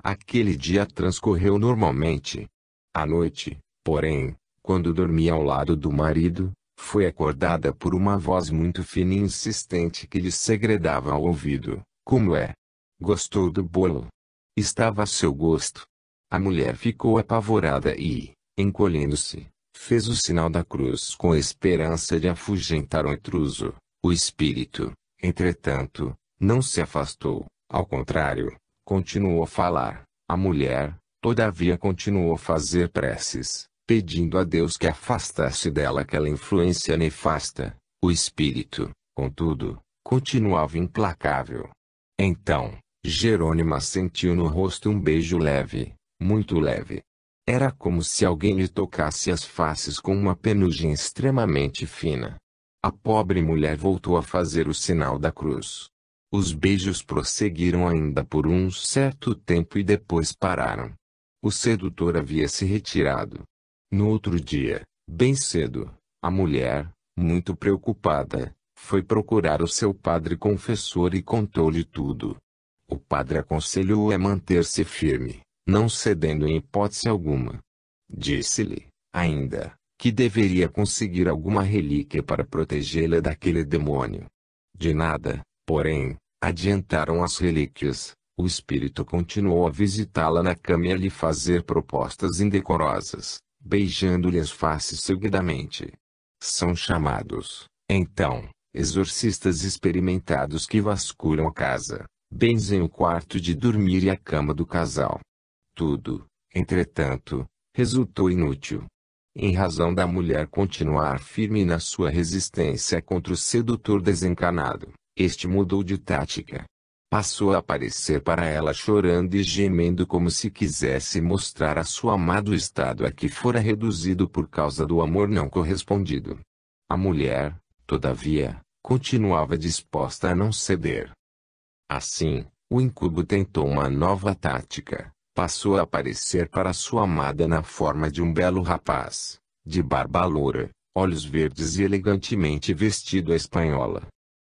Aquele dia transcorreu normalmente. À noite, porém, quando dormia ao lado do marido, foi acordada por uma voz muito fina e insistente que lhe segredava ao ouvido: "Como é? Gostou do bolo? Estava a seu gosto?" A mulher ficou apavorada e, encolhendo-se, fez o sinal da cruz com a esperança de afugentar o intruso. O espírito, entretanto, não se afastou, ao contrário, continuou a falar. A mulher, todavia, continuou a fazer preces, pedindo a Deus que afastasse dela aquela influência nefasta. O espírito, contudo, continuava implacável. Então, Jerônima sentiu no rosto um beijo leve, muito leve. Era como se alguém lhe tocasse as faces com uma penugem extremamente fina. A pobre mulher voltou a fazer o sinal da cruz. Os beijos prosseguiram ainda por um certo tempo e depois pararam. O sedutor havia se retirado. No outro dia, bem cedo, a mulher, muito preocupada, foi procurar o seu padre confessor e contou-lhe tudo. O padre aconselhou-o a manter-se firme, não cedendo em hipótese alguma. Disse-lhe, ainda, que deveria conseguir alguma relíquia para protegê-la daquele demônio. De nada, porém, adiantaram as relíquias. O espírito continuou a visitá-la na cama e a lhe fazer propostas indecorosas, beijando-lhe as faces seguidamente. São chamados, então, exorcistas experimentados que vasculham a casa, benzem o quarto de dormir e a cama do casal. Tudo, entretanto, resultou inútil. Em razão da mulher continuar firme na sua resistência contra o sedutor desencanado, este mudou de tática. Passou a aparecer para ela chorando e gemendo como se quisesse mostrar a seu amado estado a que fora reduzido por causa do amor não correspondido. A mulher, todavia, continuava disposta a não ceder. Assim, o incubo tentou uma nova tática. Passou a aparecer para sua amada na forma de um belo rapaz, de barba loura, olhos verdes e elegantemente vestido à espanhola.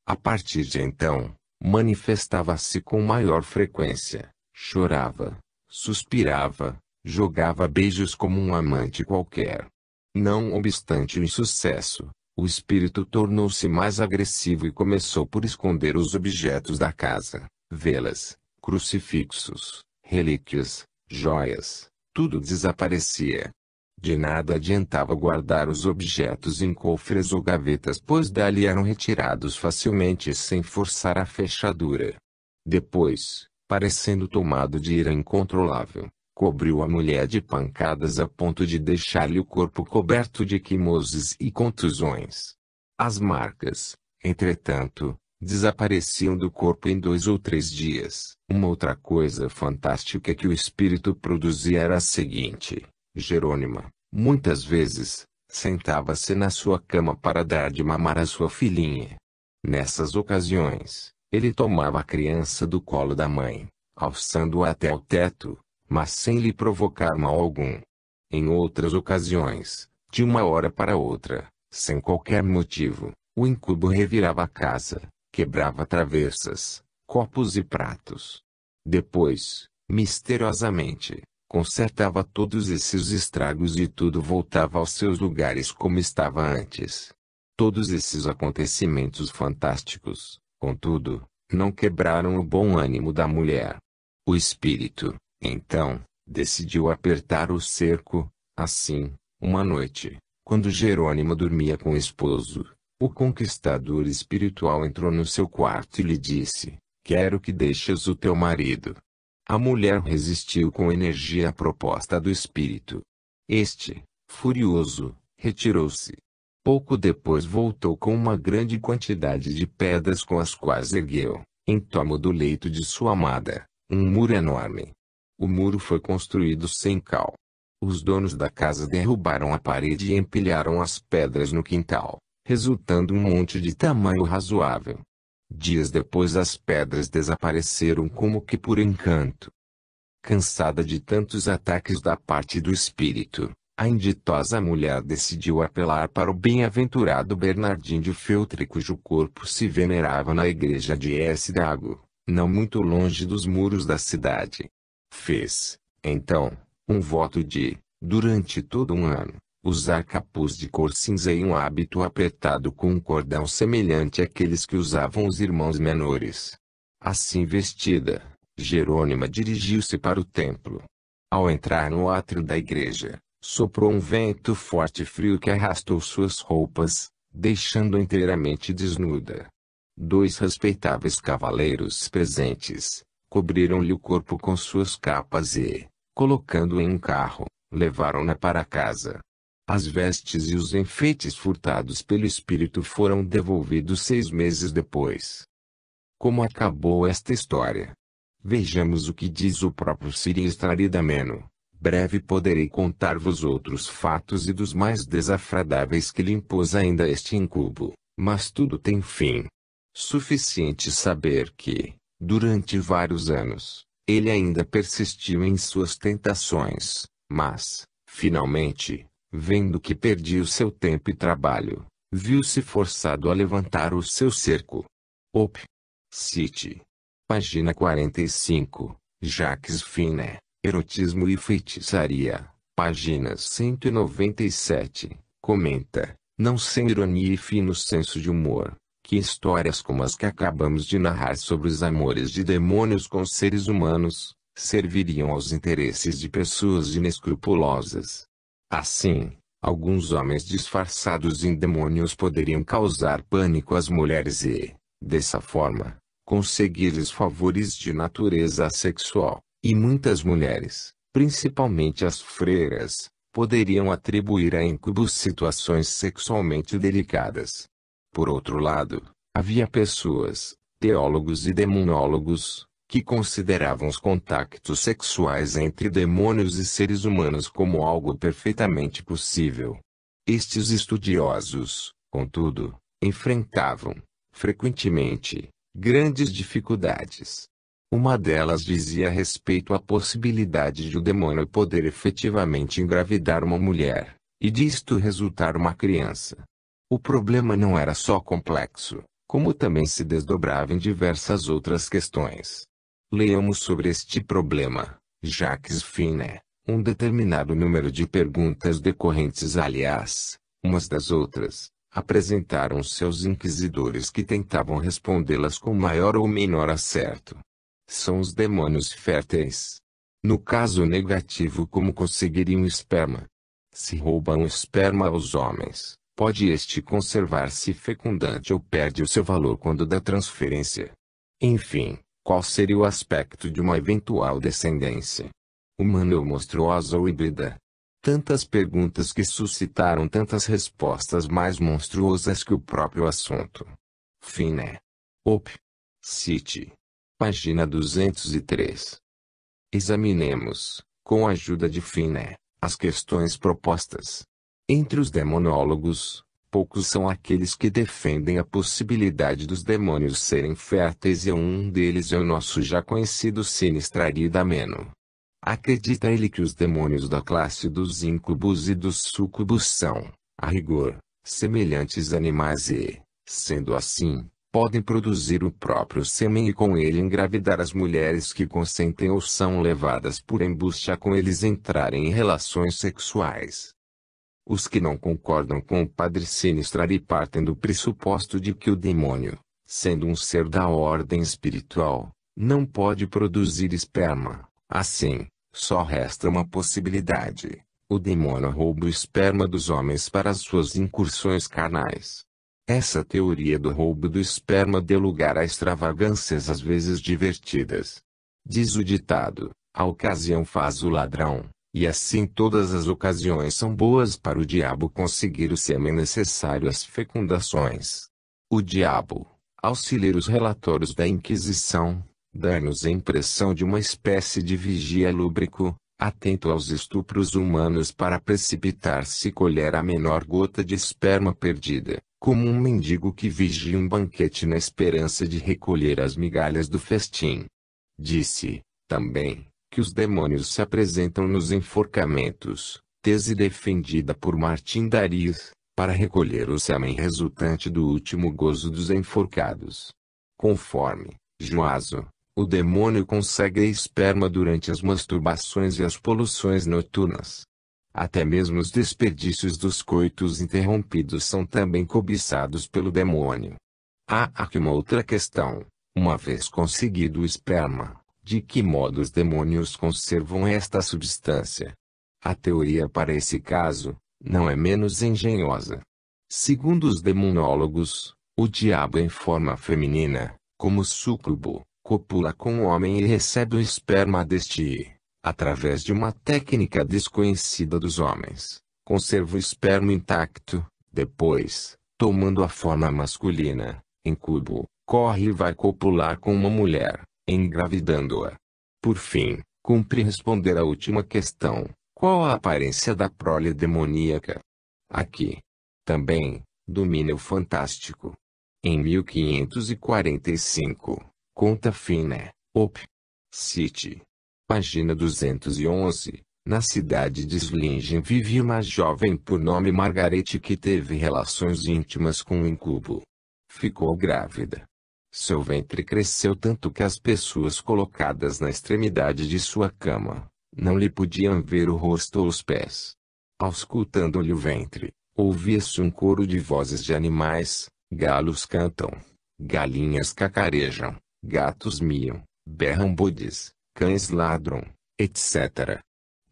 A partir de então, manifestava-se com maior frequência, chorava, suspirava, jogava beijos como um amante qualquer. Não obstante o insucesso, o espírito tornou-se mais agressivo e começou por esconder os objetos da casa, velas, crucifixos, relíquias, joias, tudo desaparecia. De nada adiantava guardar os objetos em cofres ou gavetas, pois dali eram retirados facilmente sem forçar a fechadura. Depois, parecendo tomado de ira incontrolável, cobriu a mulher de pancadas a ponto de deixar-lhe o corpo coberto de quimoses e contusões. As marcas, entretanto, desapareciam do corpo em 2 ou 3 dias. Uma outra coisa fantástica que o espírito produzia era a seguinte: Jerônima, muitas vezes, sentava-se na sua cama para dar de mamar à sua filhinha. Nessas ocasiões, ele tomava a criança do colo da mãe, alçando-a até ao teto, mas sem lhe provocar mal algum. Em outras ocasiões, de uma hora para outra, sem qualquer motivo, o incubo revirava a casa, quebrava travessas, copos e pratos. Depois, misteriosamente, consertava todos esses estragos e tudo voltava aos seus lugares como estava antes. Todos esses acontecimentos fantásticos, contudo, não quebraram o bom ânimo da mulher. O espírito, então, decidiu apertar o cerco. Assim, uma noite, quando Jerônimo dormia com o esposo, o conquistador espiritual entrou no seu quarto e lhe disse: "Quero que deixes o teu marido." A mulher resistiu com energia à proposta do espírito. Este, furioso, retirou-se. Pouco depois voltou com uma grande quantidade de pedras com as quais ergueu, em torno do leito de sua amada, um muro enorme. O muro foi construído sem cal. Os donos da casa derrubaram a parede e empilharam as pedras no quintal, resultando um monte de tamanho razoável. Dias depois as pedras desapareceram como que por encanto. Cansada de tantos ataques da parte do espírito, a inditosa mulher decidiu apelar para o bem-aventurado Bernardinho de Feltre, cujo corpo se venerava na igreja de Esdago, não muito longe dos muros da cidade. Fez, então, um voto de, durante todo um ano, usar capuz de cor cinza e um hábito apertado com um cordão semelhante àqueles que usavam os irmãos menores. Assim vestida, Jerônima dirigiu-se para o templo. Ao entrar no átrio da igreja, soprou um vento forte e frio que arrastou suas roupas, deixando-a inteiramente desnuda. 2 respeitáveis cavaleiros presentes, cobriram-lhe o corpo com suas capas e, colocando-a em um carro, levaram-na para casa. As vestes e os enfeites furtados pelo espírito foram devolvidos 6 meses depois. Como acabou esta história? Vejamos o que diz o próprio Siri Estraridameno. Breve poderei contar-vos outros fatos e dos mais desagradáveis que lhe impôs ainda este incubo, mas tudo tem fim. Suficiente saber que, durante vários anos, ele ainda persistiu em suas tentações, mas, finalmente, vendo que perdia o seu tempo e trabalho, viu-se forçado a levantar o seu cerco. Op. Cite. Página 45, Jacques Finet, Erotismo e Feitiçaria, páginas 197, comenta, não sem ironia e fino senso de humor, que histórias como as que acabamos de narrar sobre os amores de demônios com seres humanos, serviriam aos interesses de pessoas inescrupulosas. Assim, alguns homens disfarçados em demônios poderiam causar pânico às mulheres e, dessa forma, conseguir-lhes favores de natureza sexual, e muitas mulheres, principalmente as freiras, poderiam atribuir a incubos situações sexualmente delicadas. Por outro lado, havia pessoas, teólogos e demonólogos, que consideravam os contactos sexuais entre demônios e seres humanos como algo perfeitamente possível. Estes estudiosos, Contudo, enfrentavam, frequentemente, grandes dificuldades. Uma delas dizia respeito à possibilidade de o demônio poder efetivamente engravidar uma mulher, e disto resultar uma criança. O problema não era só complexo, como também se desdobrava em diversas outras questões. Leamos sobre este problema, Jacques Finet, um determinado número de perguntas decorrentes aliás, umas das outras, apresentaram seus inquisidores que tentavam respondê-las com maior ou menor acerto. São os demônios férteis. No caso negativo, como conseguiriam esperma? Se roubam esperma aos homens, pode este conservar-se fecundante ou perde o seu valor quando da transferência? Enfim, qual seria o aspecto de uma eventual descendência? Humana ou monstruosa ou híbrida? Tantas perguntas que suscitaram tantas respostas mais monstruosas que o próprio assunto. Finet. Op. Cite. Página 203. Examinemos, com a ajuda de Finet, as questões propostas. Entre os demonólogos, poucos são aqueles que defendem a possibilidade dos demônios serem férteis, e um deles é o nosso já conhecido Sinistrari D'Ameno. Acredita ele que os demônios da classe dos íncubos e dos súcubos são, a rigor, semelhantes a animais e, sendo assim, podem produzir o próprio sêmen e com ele engravidar as mulheres que consentem ou são levadas por embuste a com eles entrarem em relações sexuais. Os que não concordam com o padre Sinistrari partem do pressuposto de que o demônio, sendo um ser da ordem espiritual, não pode produzir esperma. Assim, só resta uma possibilidade: o demônio rouba o esperma dos homens para as suas incursões carnais. Essa teoria do roubo do esperma deu lugar a extravagâncias às vezes divertidas. Diz o ditado: a ocasião faz o ladrão, e assim todas as ocasiões são boas para o diabo conseguir o sêmen necessário às fecundações. O diabo, ao se ler os relatórios da Inquisição, dá-nos a impressão de uma espécie de vigia lúbrico, atento aos estupros humanos para precipitar-se e colher a menor gota de esperma perdida, como um mendigo que vigia um banquete na esperança de recolher as migalhas do festim. Disse, também, que os demônios se apresentam nos enforcamentos, tese defendida por Martin Darius, para recolher o sêmen resultante do último gozo dos enforcados. Conforme Joaso, o demônio consegue esperma durante as masturbações e as poluições noturnas. Até mesmo os desperdícios dos coitos interrompidos são também cobiçados pelo demônio. Há aqui uma outra questão: uma vez conseguido o esperma, de que modo os demônios conservam esta substância? A teoria para esse caso não é menos engenhosa. Segundo os demonólogos, o diabo em forma feminina, como súcubo, copula com o homem e recebe o esperma deste e, através de uma técnica desconhecida dos homens, conserva o esperma intacto. Depois, tomando a forma masculina, incubo, corre e vai copular com uma mulher, engravidando-a. Por fim, cumpre responder à última questão: qual a aparência da prole demoníaca? Aqui, também, domina o fantástico. Em 1545, conta Finet, Op. Cite. Página 211, na cidade de Slingen vivia uma jovem por nome Margarete que teve relações íntimas com um incubo. Ficou grávida. Seu ventre cresceu tanto que as pessoas colocadas na extremidade de sua cama não lhe podiam ver o rosto ou os pés. Auscultando-lhe o ventre, ouvia-se um coro de vozes de animais: galos cantam, galinhas cacarejam, gatos miam, berram bodes, cães ladram, etc.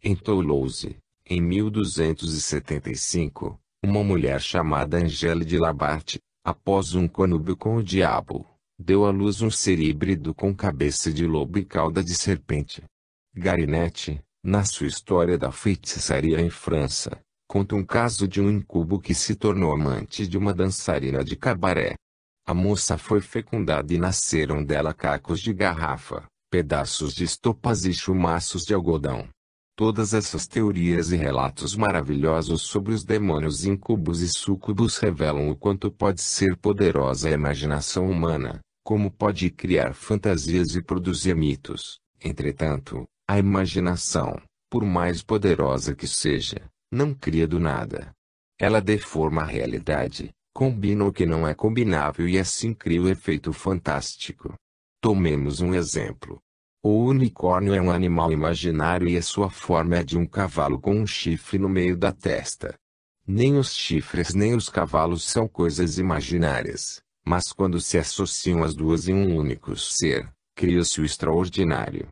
Entolou-se, em 1275, uma mulher chamada Angèle de Labarthe, após um conúbio com o diabo, deu à luz um ser híbrido com cabeça de lobo e cauda de serpente. Garinette, na sua História da Feitiçaria em França, conta um caso de um incubo que se tornou amante de uma dançarina de cabaré. A moça foi fecundada e nasceram dela cacos de garrafa, pedaços de estopas e chumaços de algodão. Todas essas teorias e relatos maravilhosos sobre os demônios incubos e súcubos revelam o quanto pode ser poderosa a imaginação humana, como pode criar fantasias e produzir mitos. Entretanto, a imaginação, por mais poderosa que seja, não cria do nada. Ela deforma a realidade, combina o que não é combinável e assim cria o efeito fantástico. Tomemos um exemplo. O unicórnio é um animal imaginário e a sua forma é de um cavalo com um chifre no meio da testa. Nem os chifres nem os cavalos são coisas imaginárias, mas quando se associam as duas em um único ser, cria-se o extraordinário.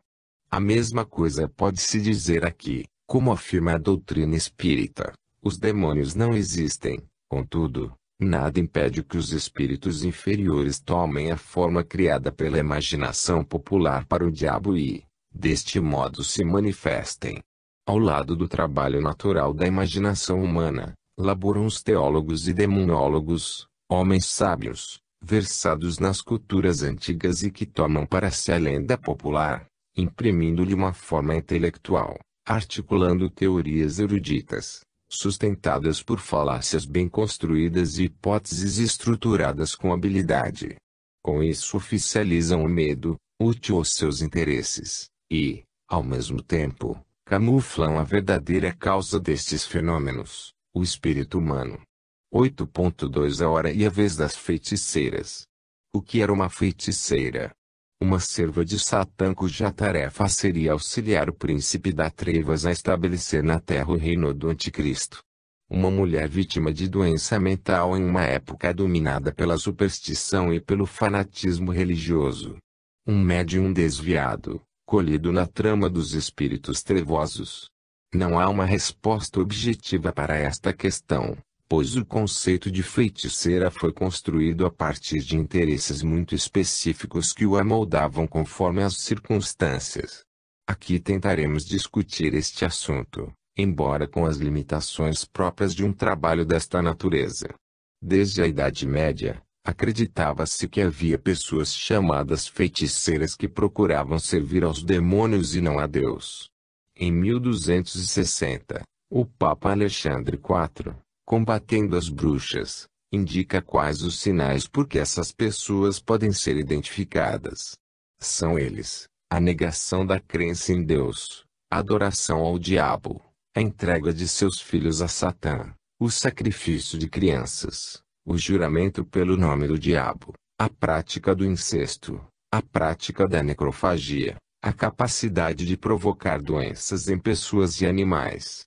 A mesma coisa pode-se dizer aqui, como afirma a doutrina espírita. Os demônios não existem, contudo, nada impede que os espíritos inferiores tomem a forma criada pela imaginação popular para o diabo e, deste modo, se manifestem. Ao lado do trabalho natural da imaginação humana, laboram os teólogos e demonólogos, homens sábios, versados nas culturas antigas e que tomam para si a lenda popular, imprimindo-lhe uma forma intelectual, articulando teorias eruditas, sustentadas por falácias bem construídas e hipóteses estruturadas com habilidade. Com isso oficializam o medo, útil aos seus interesses, e, ao mesmo tempo, camuflam a verdadeira causa destes fenômenos, o espírito humano. 8.2 A hora e a vez das feiticeiras. O que era uma feiticeira? Uma serva de Satã cuja tarefa seria auxiliar o príncipe das trevas a estabelecer na terra o reino do anticristo. Uma mulher vítima de doença mental em uma época dominada pela superstição e pelo fanatismo religioso. Um médium desviado, colhido na trama dos espíritos trevosos. Não há uma resposta objetiva para esta questão, pois o conceito de feiticeira foi construído a partir de interesses muito específicos que o amoldavam conforme as circunstâncias. Aqui tentaremos discutir este assunto, embora com as limitações próprias de um trabalho desta natureza. Desde a Idade Média, acreditava-se que havia pessoas chamadas feiticeiras que procuravam servir aos demônios e não a Deus. Em 1260, o Papa Alexandre IV, combatendo as bruxas, indica quais os sinais por que essas pessoas podem ser identificadas. São eles: a negação da crença em Deus, a adoração ao diabo, a entrega de seus filhos a Satã, o sacrifício de crianças, o juramento pelo nome do diabo, a prática do incesto, a prática da necrofagia, a capacidade de provocar doenças em pessoas e animais.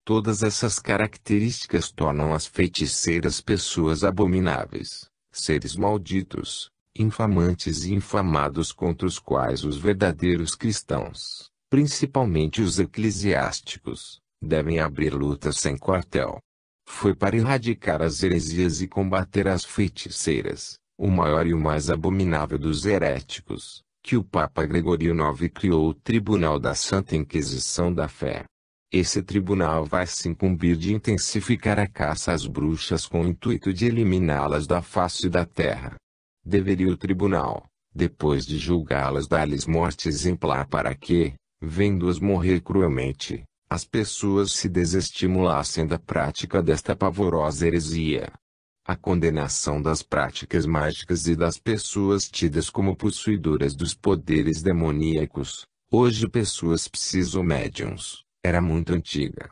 Todas essas características tornam as feiticeiras pessoas abomináveis, seres malditos, infamantes e infamados contra os quais os verdadeiros cristãos, principalmente os eclesiásticos, devem abrir lutas sem quartel. Foi para erradicar as heresias e combater as feiticeiras, o maior e o mais abominável dos heréticos, que o Papa Gregório IX criou o Tribunal da Santa Inquisição da Fé. Esse tribunal vai se incumbir de intensificar a caça às bruxas com o intuito de eliminá-las da face da terra. Deveria o tribunal, depois de julgá-las, dar-lhes morte exemplar para que, vendo-as morrer cruelmente, as pessoas se desestimulassem da prática desta pavorosa heresia. A condenação das práticas mágicas e das pessoas tidas como possuidoras dos poderes demoníacos, hoje pessoas psicomédiums, era muito antiga.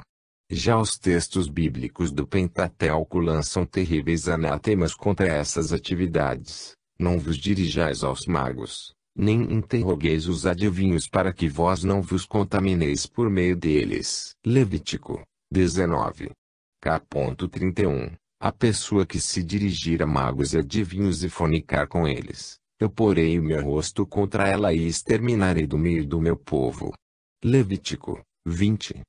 Já os textos bíblicos do Pentateuco lançam terríveis anatemas contra essas atividades. Não vos dirijais aos magos, nem interrogueis os adivinhos para que vós não vos contamineis por meio deles. Levítico 19. K.31. A pessoa que se dirigir a magos e adivinhos e fornicar com eles, eu porei o meu rosto contra ela e exterminarei do meio do meu povo. Levítico 20.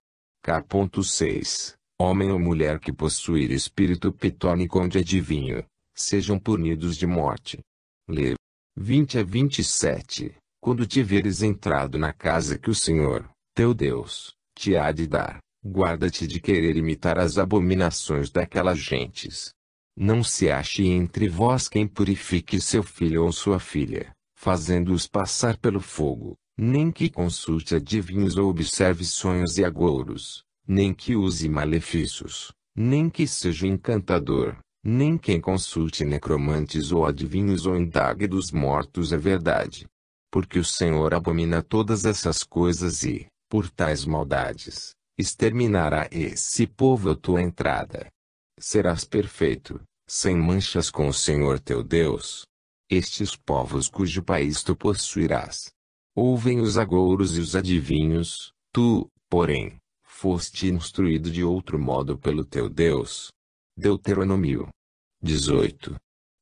K.6. Homem ou mulher que possuir espírito pitônico ou de adivinho, sejam punidos de morte. Lê. 20 a 27. Quando tiveres entrado na casa que o Senhor, teu Deus, te há de dar, guarda-te de querer imitar as abominações daquelas gentes. Não se ache entre vós quem purifique seu filho ou sua filha, fazendo-os passar pelo fogo, nem que consulte adivinhos ou observe sonhos e agouros, nem que use malefícios, nem que seja encantador, nem quem consulte necromantes ou adivinhos ou indague dos mortos a verdade. Porque o Senhor abomina todas essas coisas e, por tais maldades, exterminará esse povo à tua entrada. Serás perfeito, sem manchas com o Senhor teu Deus. Estes povos cujo país tu possuirás. Ouvem os agouros e os adivinhos, tu, porém, foste instruído de outro modo pelo teu Deus. Deuteronômio 18.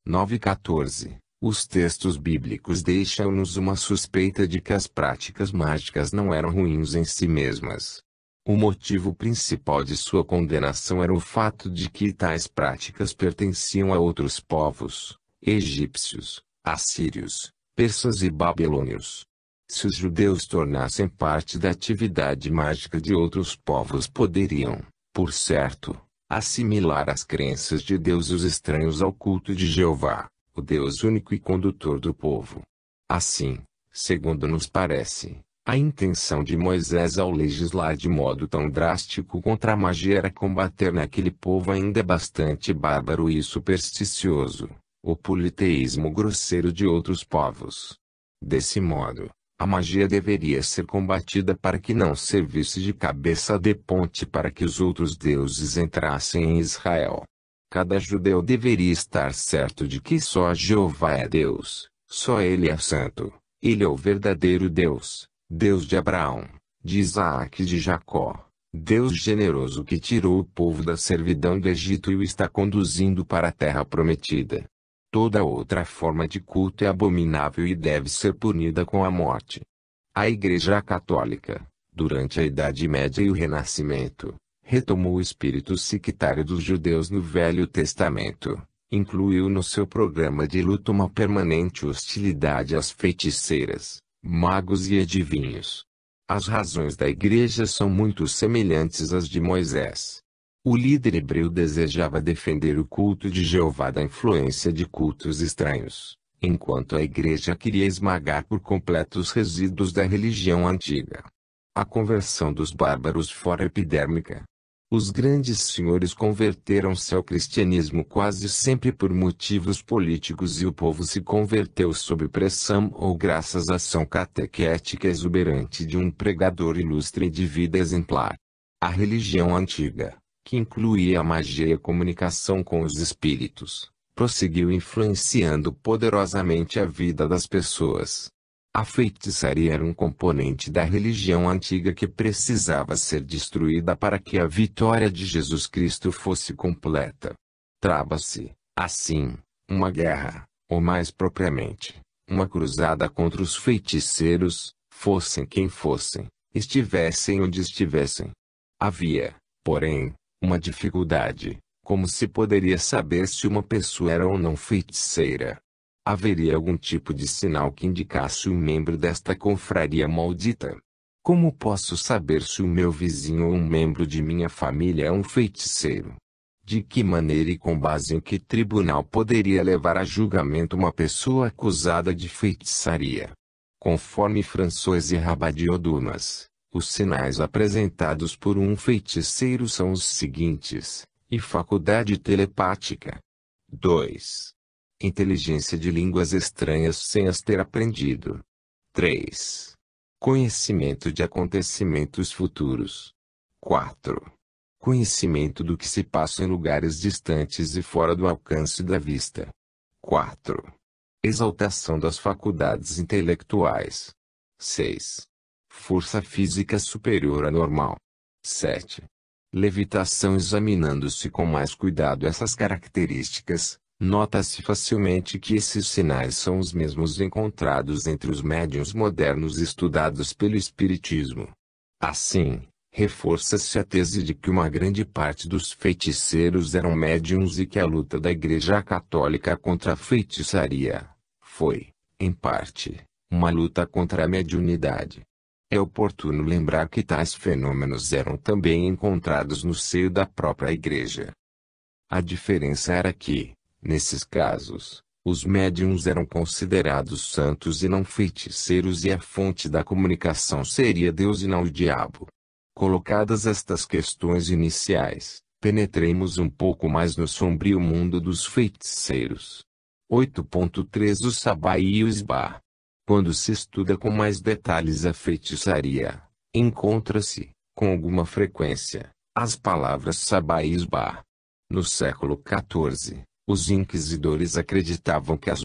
9 e 14. Os textos bíblicos deixam-nos uma suspeita de que as práticas mágicas não eram ruins em si mesmas. O motivo principal de sua condenação era o fato de que tais práticas pertenciam a outros povos, egípcios, assírios, persas e babilônios. Se os judeus tornassem parte da atividade mágica de outros povos, poderiam, por certo, assimilar as crenças de deuses estranhos ao culto de Jeová, o Deus único e condutor do povo. Assim, segundo nos parece, a intenção de Moisés ao legislar de modo tão drástico contra a magia era combater naquele povo ainda bastante bárbaro e supersticioso, o politeísmo grosseiro de outros povos. Desse modo, a magia deveria ser combatida para que não servisse de cabeça de ponte para que os outros deuses entrassem em Israel. Cada judeu deveria estar certo de que só Jeová é Deus, só Ele é santo, Ele é o verdadeiro Deus, Deus de Abraão, de Isaac e de Jacó, Deus generoso que tirou o povo da servidão do Egito e o está conduzindo para a terra prometida. Toda outra forma de culto é abominável e deve ser punida com a morte. A Igreja Católica, durante a Idade Média e o Renascimento, retomou o espírito sectário dos judeus no Velho Testamento, incluiu no seu programa de luta uma permanente hostilidade às feiticeiras, magos e adivinhos. As razões da Igreja são muito semelhantes às de Moisés. O líder hebreu desejava defender o culto de Jeová da influência de cultos estranhos, enquanto a Igreja queria esmagar por completo os resíduos da religião antiga. A conversão dos bárbaros fora epidérmica. Os grandes senhores converteram-se ao cristianismo quase sempre por motivos políticos e o povo se converteu sob pressão ou graças à ação catequética exuberante de um pregador ilustre e de vida exemplar. A religião antiga, que incluía a magia e a comunicação com os espíritos, prosseguiu influenciando poderosamente a vida das pessoas. A feitiçaria era um componente da religião antiga que precisava ser destruída para que a vitória de Jesus Cristo fosse completa. Trava-se, assim, uma guerra, ou mais propriamente, uma cruzada contra os feiticeiros, fossem quem fossem, estivessem onde estivessem. Havia, porém, uma dificuldade: como se poderia saber se uma pessoa era ou não feiticeira? Haveria algum tipo de sinal que indicasse um membro desta confraria maldita? Como posso saber se o meu vizinho ou um membro de minha família é um feiticeiro? De que maneira e com base em que tribunal poderia levar a julgamento uma pessoa acusada de feitiçaria? Conforme François e Rabadieu-Dumas, os sinais apresentados por um feiticeiro são os seguintes: e faculdade telepática. 2. Inteligência de línguas estranhas sem as ter aprendido. 3. Conhecimento de acontecimentos futuros. 4. Conhecimento do que se passa em lugares distantes e fora do alcance da vista. 4. Exaltação das faculdades intelectuais. 6. Força física superior à normal. 7. Levitação. Examinando-se com mais cuidado essas características, nota-se facilmente que esses sinais são os mesmos encontrados entre os médiuns modernos estudados pelo Espiritismo. Assim, reforça-se a tese de que uma grande parte dos feiticeiros eram médiuns e que a luta da Igreja Católica contra a feitiçaria foi, em parte, uma luta contra a mediunidade. É oportuno lembrar que tais fenômenos eram também encontrados no seio da própria Igreja. A diferença era que, nesses casos, Os médiuns eram considerados santos e não feiticeiros e a fonte da comunicação seria Deus e não o diabo. Colocadas estas questões iniciais, penetremos um pouco mais no sombrio mundo dos feiticeiros. 8.3 O Sabá e o Esbá. Quando se estuda com mais detalhes a feitiçaria, encontra-se, com alguma frequência, as palavras Sabá e Esbá. No século XIV, os inquisidores acreditavam que as